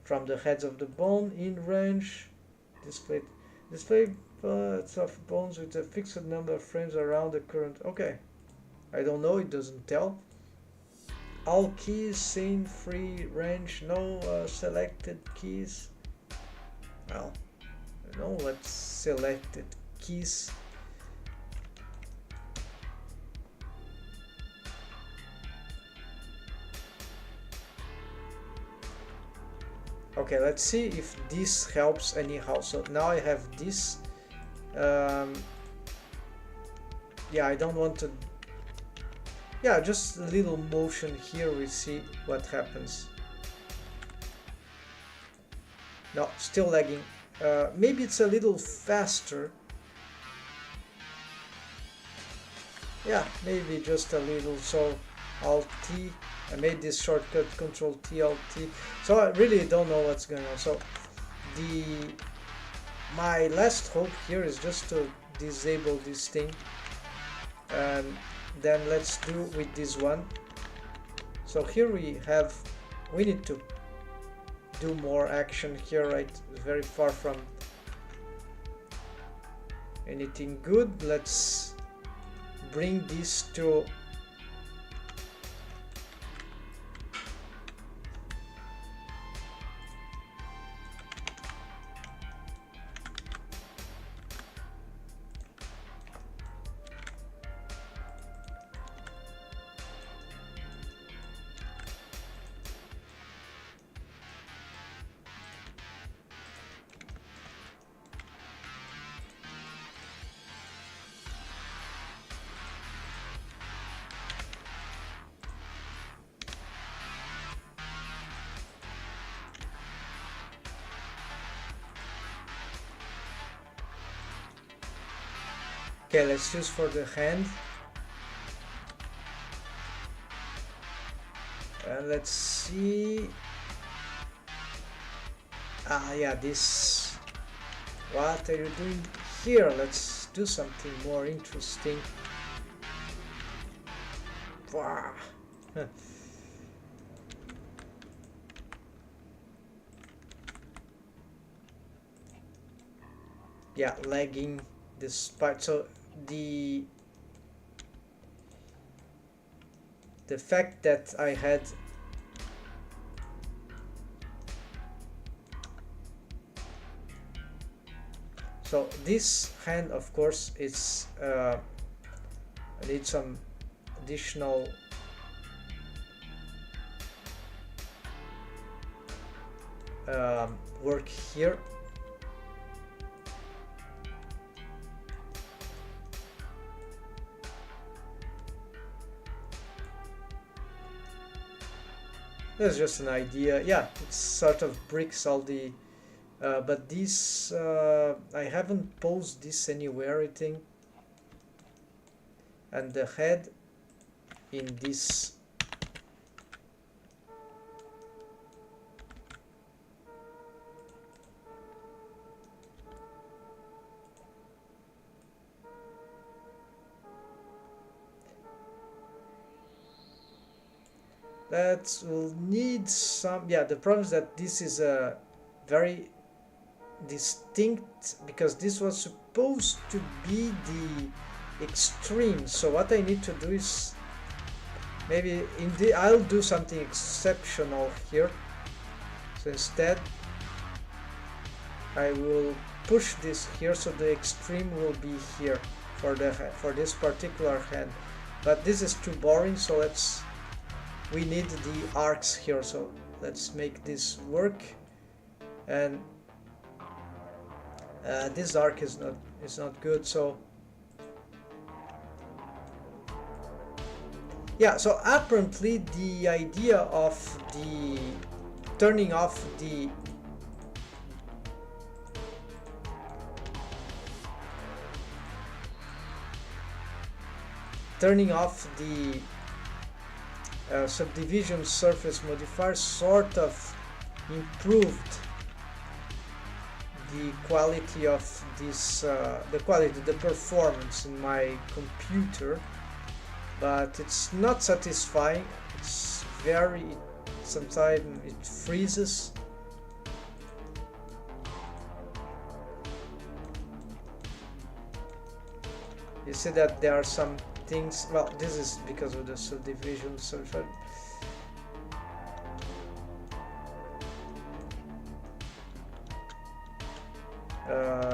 From the heads of the bone, in range, display parts of bones with a fixed number of frames around the current. Okay, I don't know, it doesn't tell. All keys, scene free range, no selected keys. Well, no, let's selected keys. Okay, let's see if this helps anyhow. So now I have this. Yeah, I don't want to... Yeah, just a little motion here, we see what happens. No, still lagging. Maybe it's a little faster. Yeah, maybe just a little. So Alt T, I made this shortcut Control T, Alt T. So I really don't know what's going on. So the my last hope here is just to disable this thing, and then let's do with this one. So here we need to do more action here, right? Very far from anything good. Let's bring this to okay, let's use for the hand. Let's see. Yeah, this. What are you doing here? Let's do something more interesting. Wow. Yeah, lagging this part. So the fact that I had so this hand, of course, it's I need some additional work here. That's just an idea. Yeah, it's sort of bricks all the but this I haven't posed this anywhere, I think. And the head in this that will need some. Yeah, the problem is that this is a very distinct, because this was supposed to be the extreme. So what I need to do is maybe I'll do something exceptional here. So instead I will push this here, so the extreme will be here for this particular hand. But this is too boring, so we need the arcs here, so let's make this work. And this arc is not good, so yeah. So apparently the idea of the turning off the subdivision surface modifier sort of improved the quality of this, the performance in my computer, but it's not satisfying. It's sometimes it freezes. You see that there are some things. Well, this is because of the subdivision surface.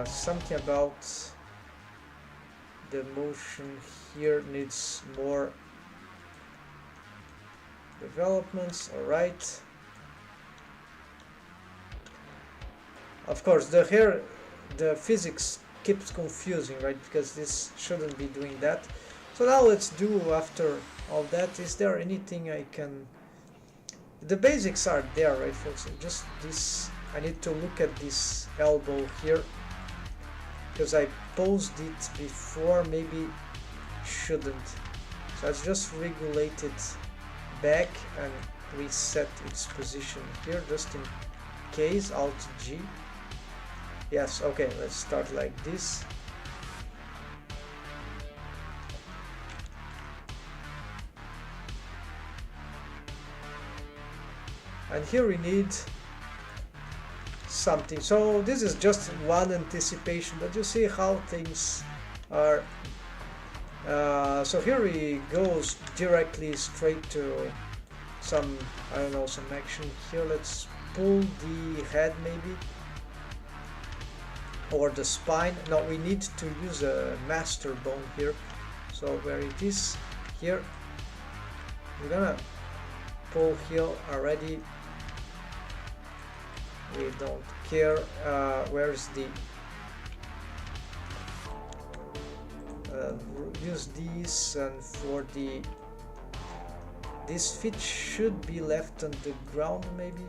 Something about the motion here needs more developments. All right. Of course, the physics keeps confusing, right? Because this shouldn't be doing that. So now let's do, after all that, is there anything I can... The basics are there, right, folks? Just this, I need to look at this elbow here, because I posed it before. Maybe shouldn't. So let's just regulate it back and reset its position here just in case. Alt G. Yes, okay, let's start like this. And here we need something. So this is just one anticipation, but you see how things are. So here we goes directly straight to some, I don't know, some action here. Let's pull the head maybe, or the spine. No, we need to use a master bone here. So where it is here, we're gonna pull here already. We don't care. Where's the use these, and for the this feet should be left on the ground maybe.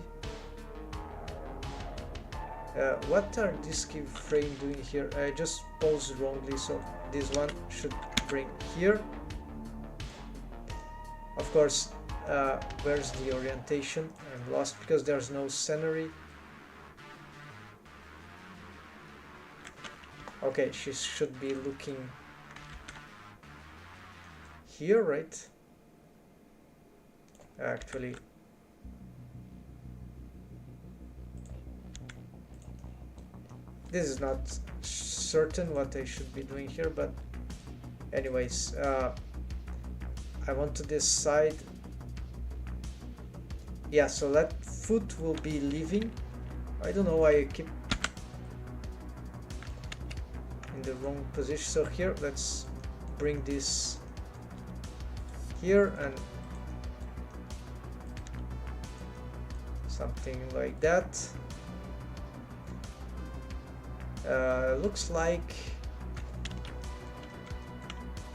What are this keyframe doing here? I just paused wrongly, so this one should bring here. Of course, where's the orientation? I'm lost because there's no scenery. Okay, she should be looking here, right? Actually, this is not certain what I should be doing here, but anyways, I want to decide. Yeah, so that foot will be leaving. I don't know why I keep in the wrong position. So here, let's bring this here and something like that. Looks like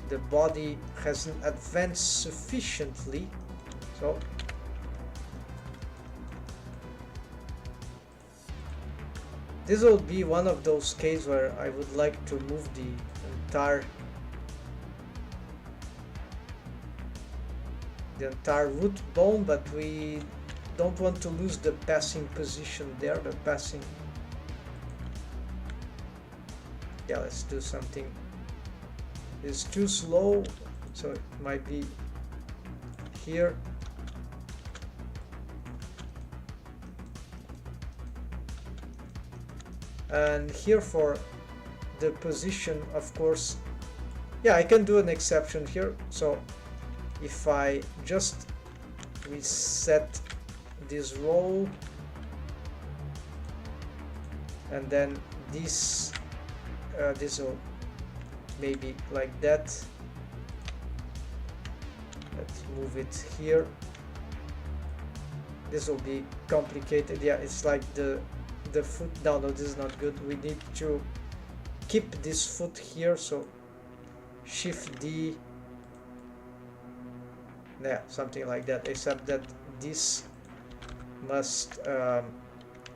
the body hasn't advanced sufficiently, so this will be one of those cases where I would like to move the entire root bone, but we don't want to lose the passing position there, the passing. Yeah, let's do something. It's too slow, so it might be here. And here for the position, of course, yeah, I can do an exception here. So if I just reset this roll, and then this will maybe like that. Let's move it here. This will be complicated. Yeah, it's like the foot. No, this is not good. We need to keep this foot here. So Shift D. Yeah, something like that. Except that this must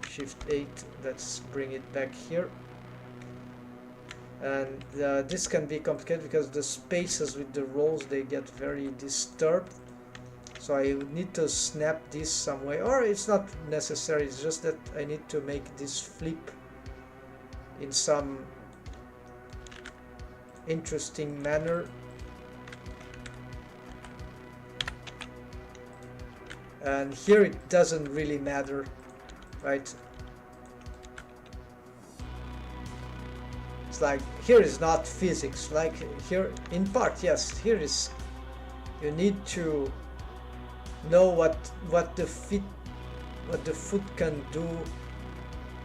Shift 8. Let's bring it back here. And this can be complicated because the spaces with the rolls, they get very disturbed. So I would need to snap this some way, or it's not necessary, it's just that I need to make this flip in some interesting manner. And here it doesn't really matter, right? It's like here is not physics, like here in part, yes, here is, you need to know what the foot can do,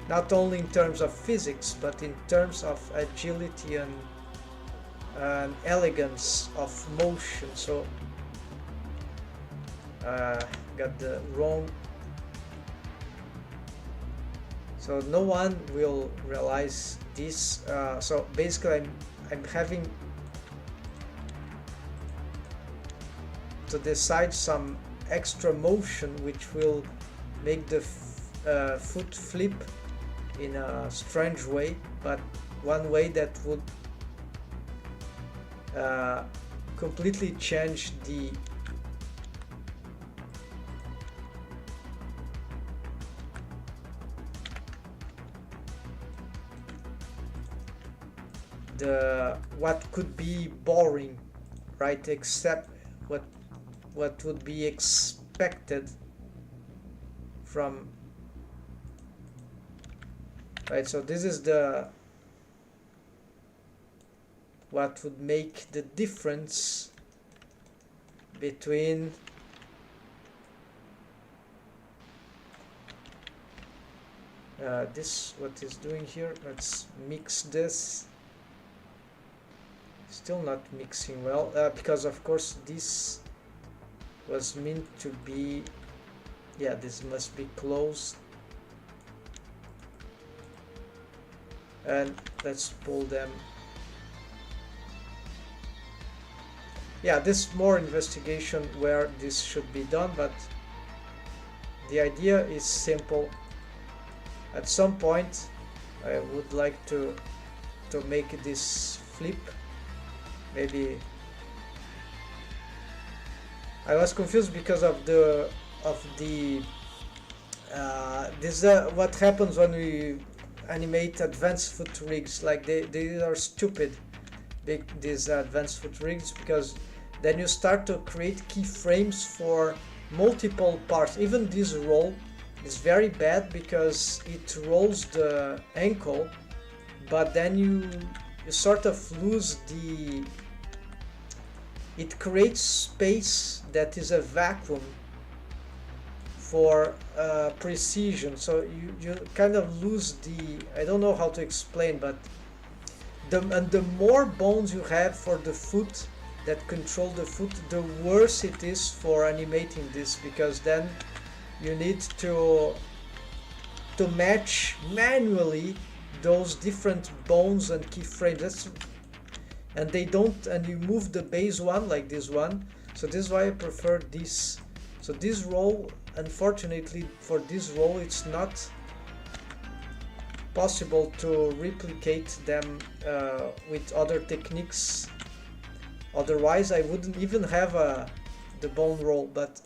not only in terms of physics but in terms of agility and elegance of motion. So got the wrong, so no one will realize this. So basically I'm having to decide some extra motion which will make the foot flip in a strange way, but one way that would completely change the what could be boring, right? Except what would be expected from, right? So this is the what would make the difference between this, what is doing here. Let's mix this. Still not mixing well, because of course this was meant to be, yeah, this must be closed. And let's pull them. Yeah, this more investigation where this should be done, but the idea is simple. At some point I would like to make this flip. Maybe I was confused because of the this what happens when we animate advanced foot rigs. Like they are stupid, these advanced foot rigs, because then you start to create keyframes for multiple parts. Even this roll is very bad because it rolls the ankle, but then you sort of lose it creates space that is a vacuum for precision, so you kind of lose I don't know how to explain, but the more bones you have for the foot that control the foot, the worse it is for animating this, because then you need to match manually those different bones and keyframes. And they don't, and you move the base one like this one. So this is why I prefer this. So this roll, unfortunately for this roll, it's not possible to replicate them with other techniques. Otherwise I wouldn't even have the bone roll. But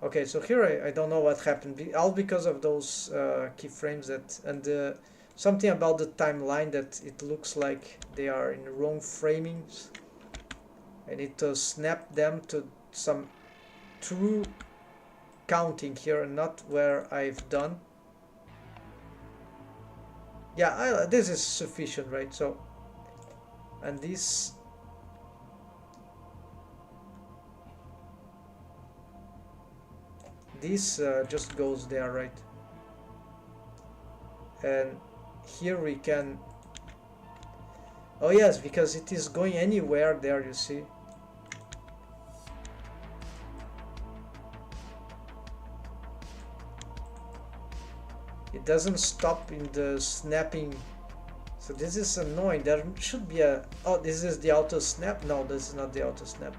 okay, so here I don't know what happened, all because of those keyframes and something about the timeline that it looks like they are in the wrong framings. I need to snap them to some true counting here and not where I've done. Yeah, this is sufficient, right? So, and this just goes there, right? And here we can, oh yes, because it is going anywhere there, you see. It doesn't stop in the snapping, so this is annoying. There should be oh, this is the auto snap. No, this is not the auto snap.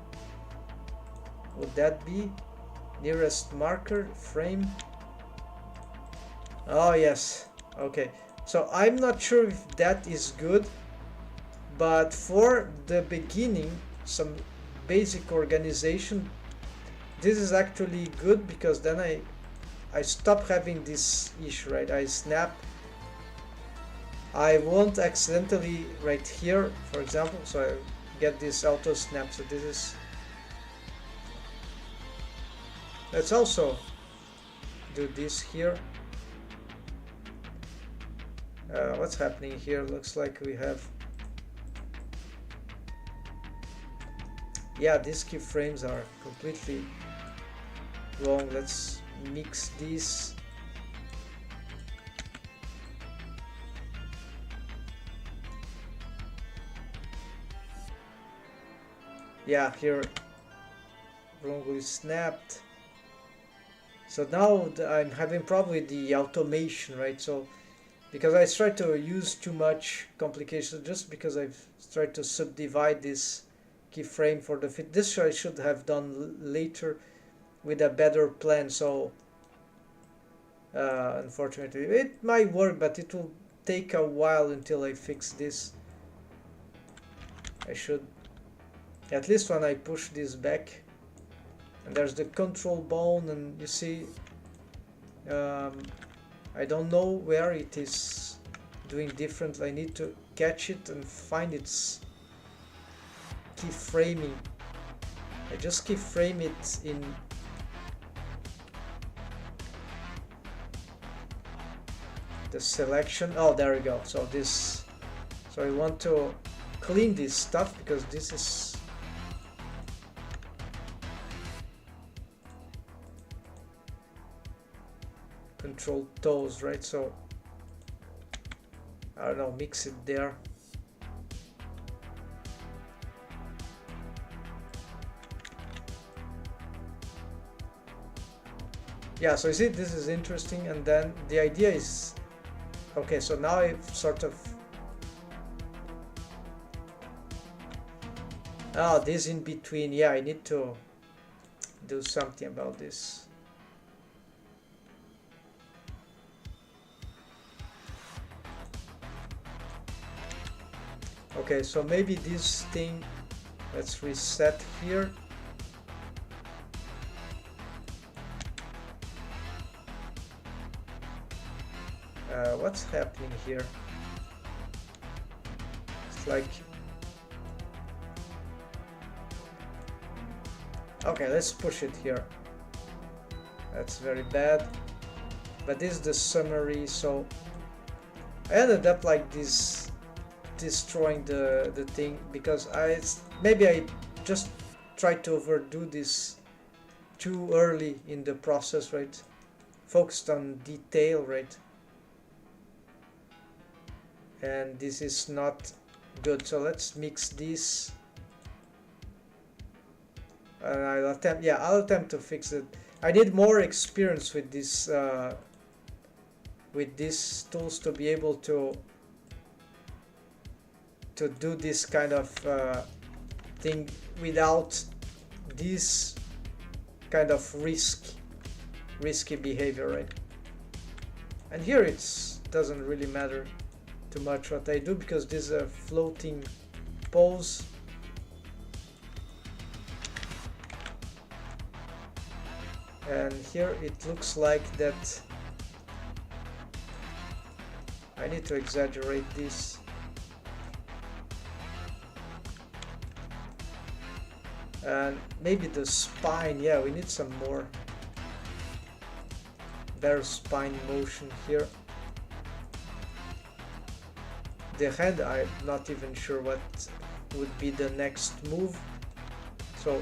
Would that be nearest marker frame? Oh yes, okay. So I'm not sure if that is good, but for the beginning, some basic organization, this is actually good, because then I stop having this issue, right? I snap, I won't accidentally right here, for example, so I get this auto snap. So this is, let's also do this here. What's happening here? Looks like we have, yeah, these keyframes are completely wrong. Let's mix these. Yeah, here wrongly snapped. So now I'm having problem with the automation, right? So because I tried to use too much complication, just because I've tried to subdivide this keyframe for the fit. This I should have done later with a better plan. So unfortunately it might work, but it will take a while until I fix this. I should, at least when I push this back, and there's the control bone, and you see I don't know where it is doing different. I need to catch it and find its keyframing. I just keyframe it in the selection. Oh, there we go. So this, so I want to clean this stuff because this is control toes, right? So I don't know, mix it there. Yeah, so you see, this is interesting. And then the idea is, okay, so now I've sort of, this in between, yeah, I need to do something about this. Okay, so maybe this thing, let's reset here. What's happening here? It's like, okay, let's push it here. That's very bad. But this is the summary, so I ended up like this, destroying the thing, because maybe I just tried to overdo this too early in the process, right? Focused on detail, right? And this is not good, so let's mix this, and I'll attempt to fix it. I need more experience with this with these tools to be able to do this kind of thing without this kind of risky behavior, right? And here it doesn't really matter too much what I do, because this is a floating pose. And here it looks like that I need to exaggerate this. And maybe the spine, yeah, we need some more better spine motion here. The head, I'm not even sure what would be the next move, so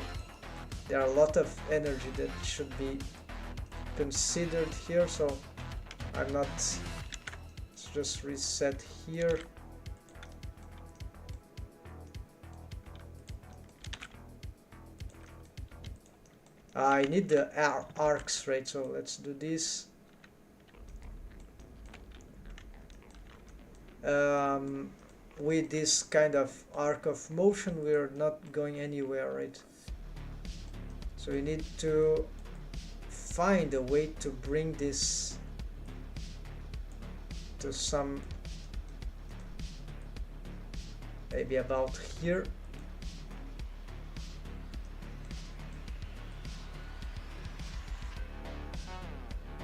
there are a lot of energy that should be considered here, so I'm not, let's just reset here. I need the arcs, right? So let's do this. With this kind of arc of motion, we're not going anywhere, right? So we need to find a way to bring this to some, maybe about here.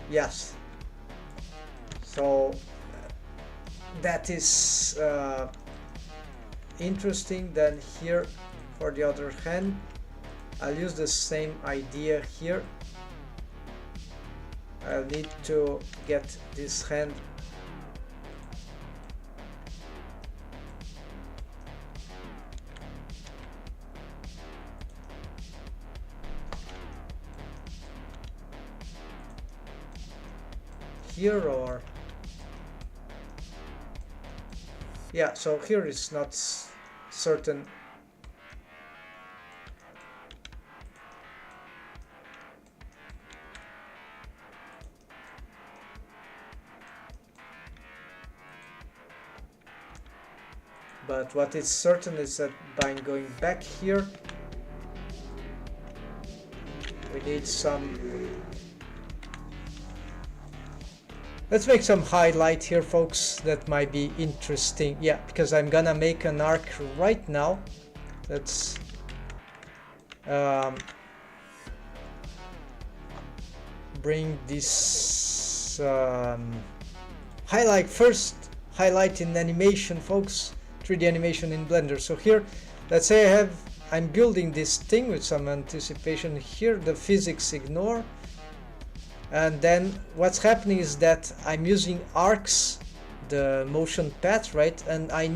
Yes. So that is interesting. Then here, for the other hand, I'll use the same idea here. I'll need to get this hand here, or yeah, so here is not certain. But what is certain is that by going back here, we need some Let's make some highlight here, folks. That might be interesting. Yeah, because I'm gonna make an arc right now. Let's bring this highlight first. Highlight in animation, folks. 3D animation in Blender. So here, let's say I'm building this thing with some anticipation here. The physics ignore. And then what's happening is that I'm using arcs, the motion path, right? And I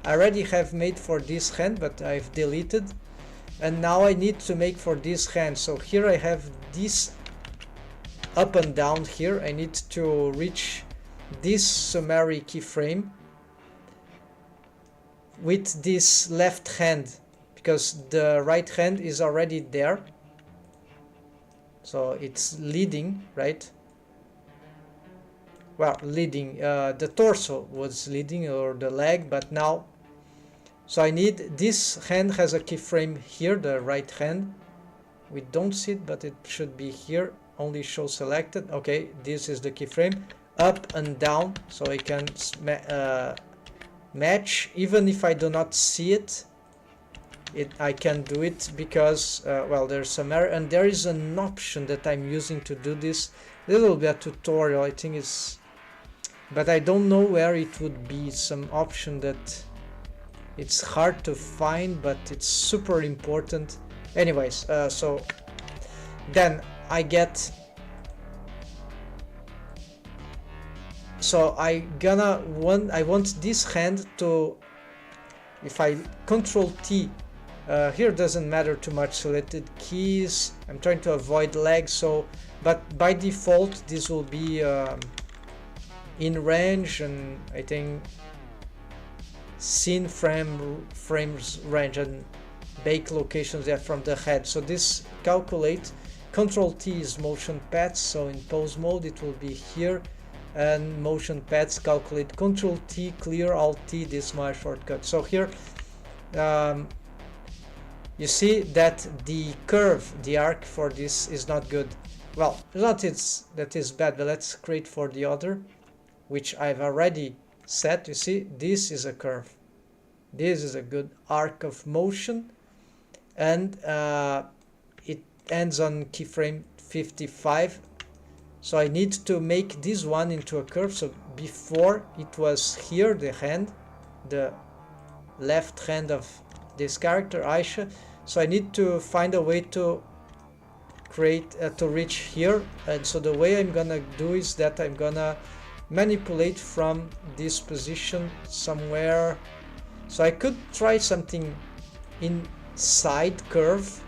already have made for this hand, but I've deleted. And now I need to make for this hand. So here I have this up and down here. I need to reach this summary keyframe with this left hand, because the right hand is already there. So it's leading, right? Well, leading, the torso was leading, or the leg, but now, so I need, this hand has a keyframe here, the right hand. We don't see it, but it should be here, only show selected. Okay, this is the keyframe, up and down, so I can match, even if I do not see it. I can do it because well, there's some error, and there is an option that I'm using to do this. Little bit tutorial, I think it's, but I don't know where it would be. Some option that it's hard to find, but it's super important. Anyways, so then I get, so I want this hand to, if I Control T. Here doesn't matter too much, selected keys. I'm trying to avoid lag, so, but by default this will be in range, and I think scene frames range, and bake locations there from the head. So this calculate, Control T is motion paths, so in pose mode it will be here, and motion paths calculate Control T, clear, Alt T, this is my shortcut. So here you see that the curve, the arc for this is not good. Well, not that is bad, but let's create for the other, which I've already set. You see, this is a curve. This is a good arc of motion, and it ends on keyframe 55. So I need to make this one into a curve. So before it was here, the hand, the left hand of this character Aisha, so I need to find a way to create to reach here. And so the way I'm gonna do is that I'm gonna manipulate from this position somewhere. So I could try something inside curve,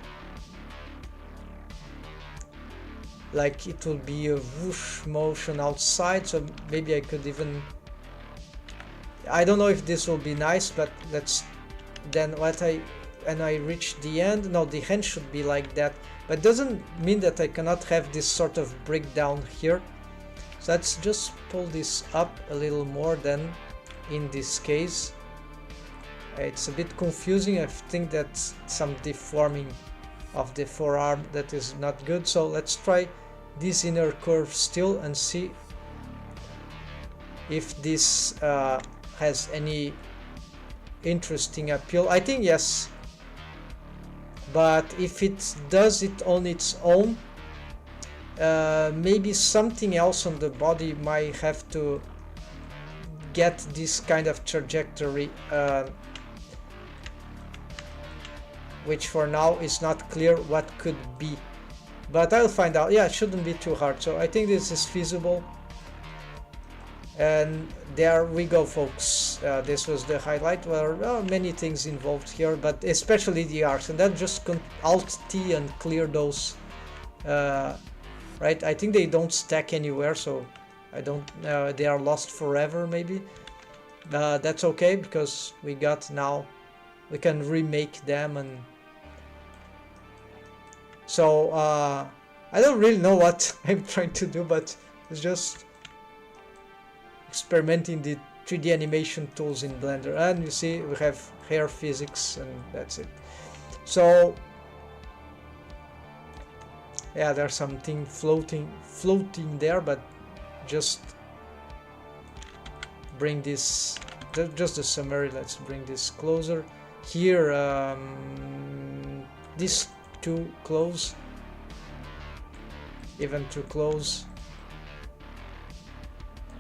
like it will be a whoosh motion outside. So maybe I could even, I don't know if this will be nice, but let's, then what when I reach the end, no, the hand should be like that, but doesn't mean that I cannot have this sort of breakdown here. So let's just pull this up a little more than in this case. It's a bit confusing. I think that's some deforming of the forearm that is not good. So let's try this inner curve still and see if this has any interesting appeal. I think yes, but if it does it on its own, maybe something else on the body might have to get this kind of trajectory, which for now is not clear what could be, but I'll find out. Yeah, it shouldn't be too hard, so I think this is feasible. And there we go, folks. This was the highlight. Well, many things involved here, but especially the arcs, and then just Alt T and clear those, right? I think they don't stack anywhere, so I don't, they are lost forever maybe. That's okay, because we got, now we can remake them. And so I don't really know what I'm trying to do, but it's just experimenting the 3D animation tools in Blender. And you see we have hair physics, and that's it. So yeah, there's something floating there, but just bring this, just the summary. Let's bring this closer here. This too close, even too close,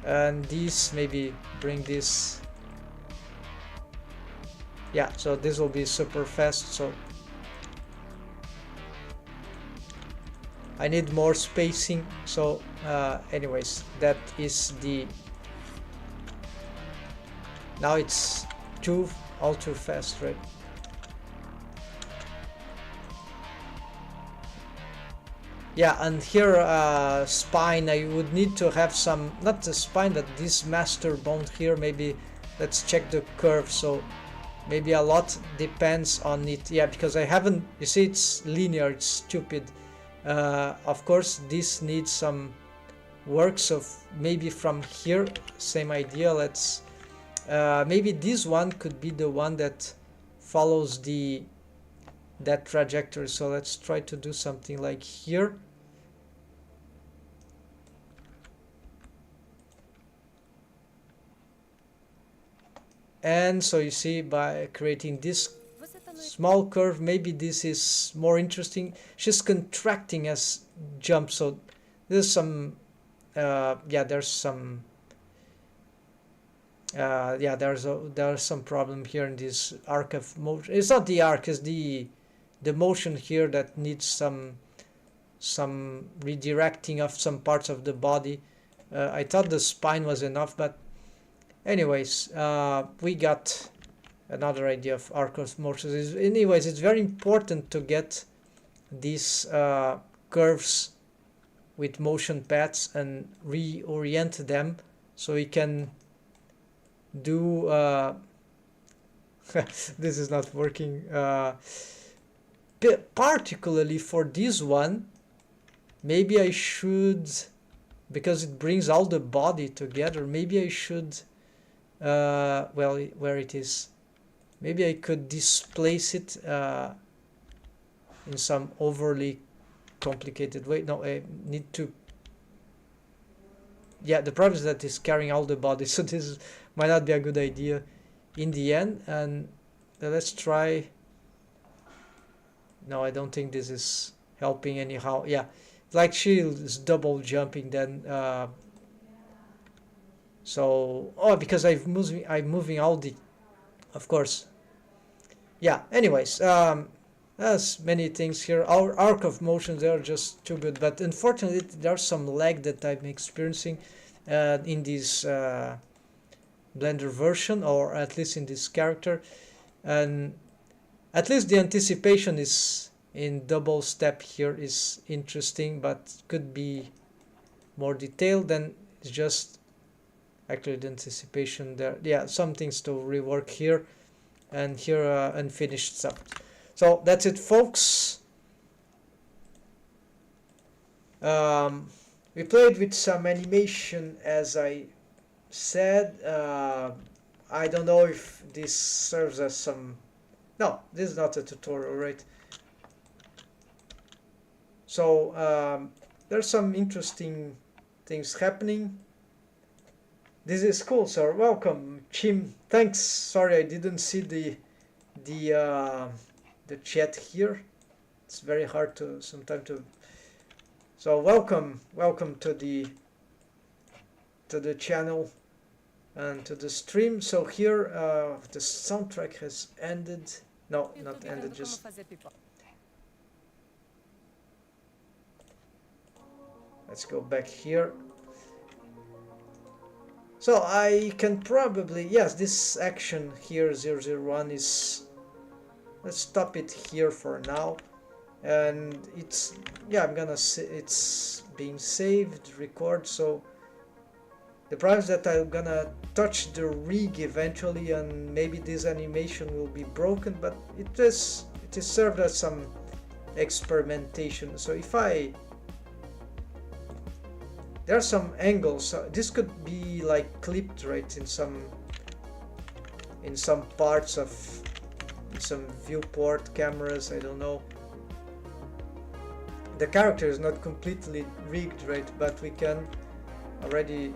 and this maybe bring this. Yeah, so this will be super fast, so I need more spacing. So anyways, that is the, now it's all too fast, right? Yeah, and here spine, I would need to have some, not the spine, but this master bone here. Maybe let's check the curve. So maybe a lot depends on it. Yeah, because I haven't, you see, it's linear, it's stupid. Of course this needs some work, so maybe from here, same idea. Let's maybe this one could be the one that follows that trajectory. So let's try to do something like here. And so you see, by creating this small curve, maybe this is more interesting. She's contracting as jump, so there's some yeah, there's some yeah, there's some problem here in this arc of motion. It's not the arc, it's the motion here that needs some redirecting of some parts of the body. I thought the spine was enough, but anyways, we got another idea of arc of motion. Anyways, it's very important to get these curves with motion paths and reorient them, so we can do this is not working, particularly for this one. Maybe I should, because it brings all the body together, maybe I should well, where it is, maybe I could displace it in some overly complicated way. No, I need to, yeah, the problem is that it's carrying all the body, so this might not be a good idea in the end. And let's try, no, I don't think this is helping anyhow. Yeah, like she is double jumping then, so, oh, because I'm moving all the, of course. Yeah, anyways, there's many things here. Our arc of motions, they are just too good, but unfortunately there's some lag that I'm experiencing in this Blender version, or at least in this character. And at least the anticipation is in double step here is interesting, but could be more detailed. Than it's just actually the anticipation there. Yeah, some things to rework here, and here unfinished stuff. So that's it, folks. We played with some animation, as I said. I don't know if this serves as some, no, this is not a tutorial, right? So there's some interesting things happening. This is cool, sir. Welcome, Chim. Thanks. Sorry, I didn't see the chat here. It's very hard to sometimes to. So welcome to the channel and to the stream. So here the soundtrack has ended. No, not ended. Just. Let's go back here. So I can probably, yes, this action here 001 is, let's stop it here for now, and it's, yeah, I'm gonna say it's being saved, record. So the problem is that I'm gonna touch the rig eventually, and maybe this animation will be broken, but it is served as some experimentation. So if there are some angles. This could be like clipped, right, in some parts of some viewport cameras. I don't know. The character is not completely rigged, right, but we can already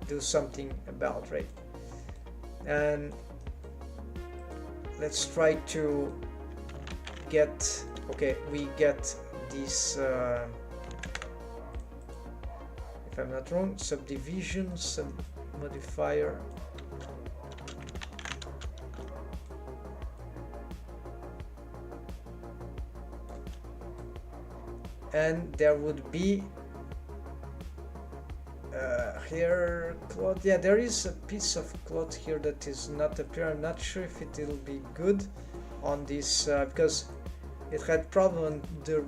do something about, right? And let's try to get, okay, we get this if I'm not wrong, subdivision, sub modifier, and there would be here cloth. Yeah, there is a piece of cloth here that is not appear. I'm not sure if it will be good on this because it had problem the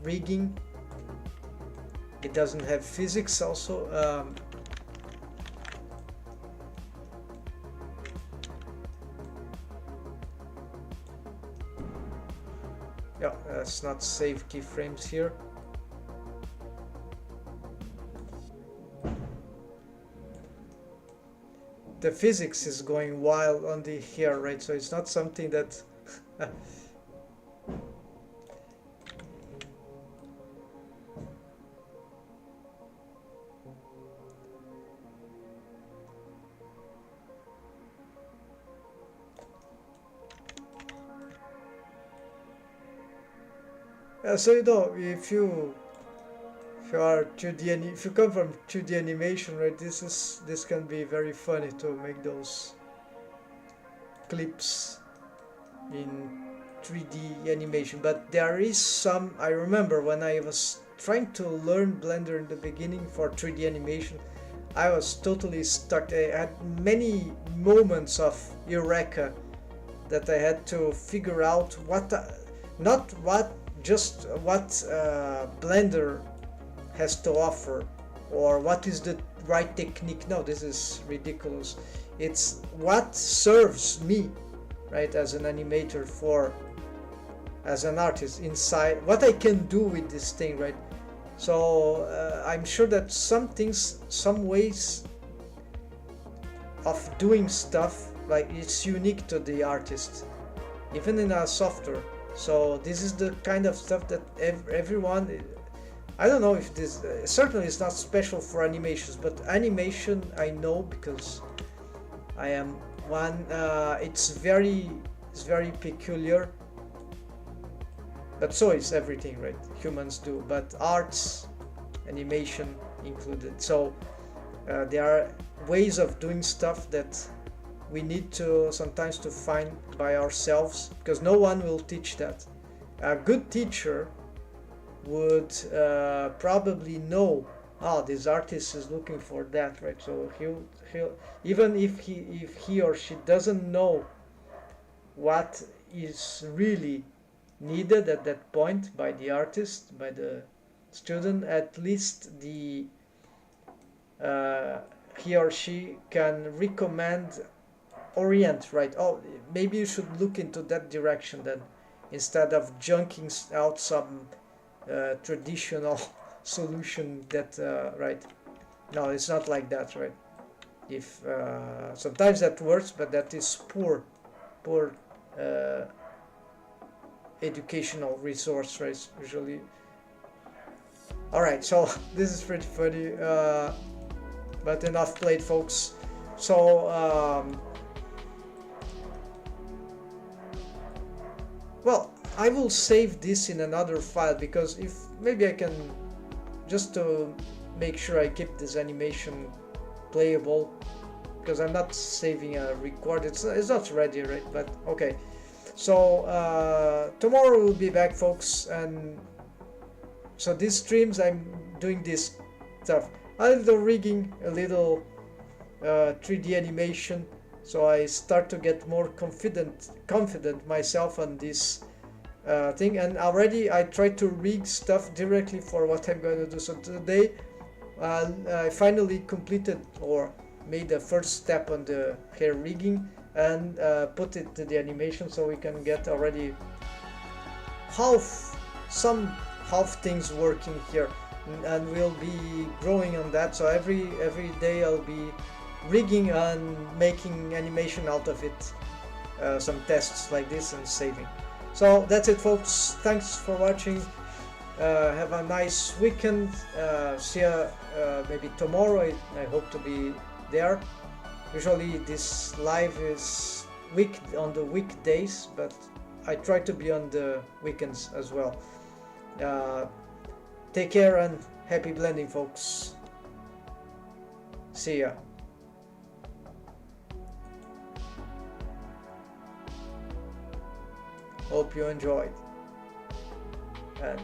rigging. It doesn't have physics also. Yeah, let's not save keyframes here. The physics is going wild on the here, right? So it's not something that so you know, if you are 2D, if you come from 2D animation, right, this can be very funny to make those clips in 3D animation. But there is some, I remember when I was trying to learn Blender in the beginning for 3D animation, I was totally stuck. I had many moments of eureka that I had to figure out what, just what Blender has to offer, or what is the right technique. No, this is ridiculous. It's what serves me, right, as an animator, for as an artist inside, what I can do with this thing, right? So I'm sure that some things, some ways of doing stuff, like, it's unique to the artist, even in our software. So this is the kind of stuff that everyone, I don't know if this, certainly it's not special for animations, but animation I know because I am one. It's very peculiar, but so is everything, right? Humans do, but arts, animation included. So there are ways of doing stuff that we need to sometimes to find by ourselves, because no one will teach that. A good teacher would probably know, this artist is looking for that, right? So he'll even if he or she doesn't know what is really needed at that point by the artist, by the student, at least the he or she can recommend, orient, right? Oh, maybe you should look into that direction then, instead of junking out some traditional solution that right? No, it's not like that, right? If sometimes that works, but that is poor educational resource, right? Usually. All right, so this is pretty funny, but enough played, folks. So well, I will save this in another file, because if maybe I can, just to make sure I keep this animation playable, because I'm not saving a record, it's not ready, right? But okay, so tomorrow we'll be back, folks. And so these streams I'm doing this stuff, a little rigging, a little 3D animation, so I start to get more confident myself on this thing. And already I try to rig stuff directly for what I'm going to do. So today I finally completed or made the first step on the hair rigging, and put it to the animation, so we can get already some half things working here, and we'll be growing on that. So every day I'll be rigging and making animation out of it, some tests like this and saving. So that's it, folks. Thanks for watching. Have a nice weekend. See you maybe tomorrow. I hope to be there. Usually this live is on the weekdays, but I try to be on the weekends as well. Uh, Take care and happy blending, folks. See ya. Hope you enjoyed. And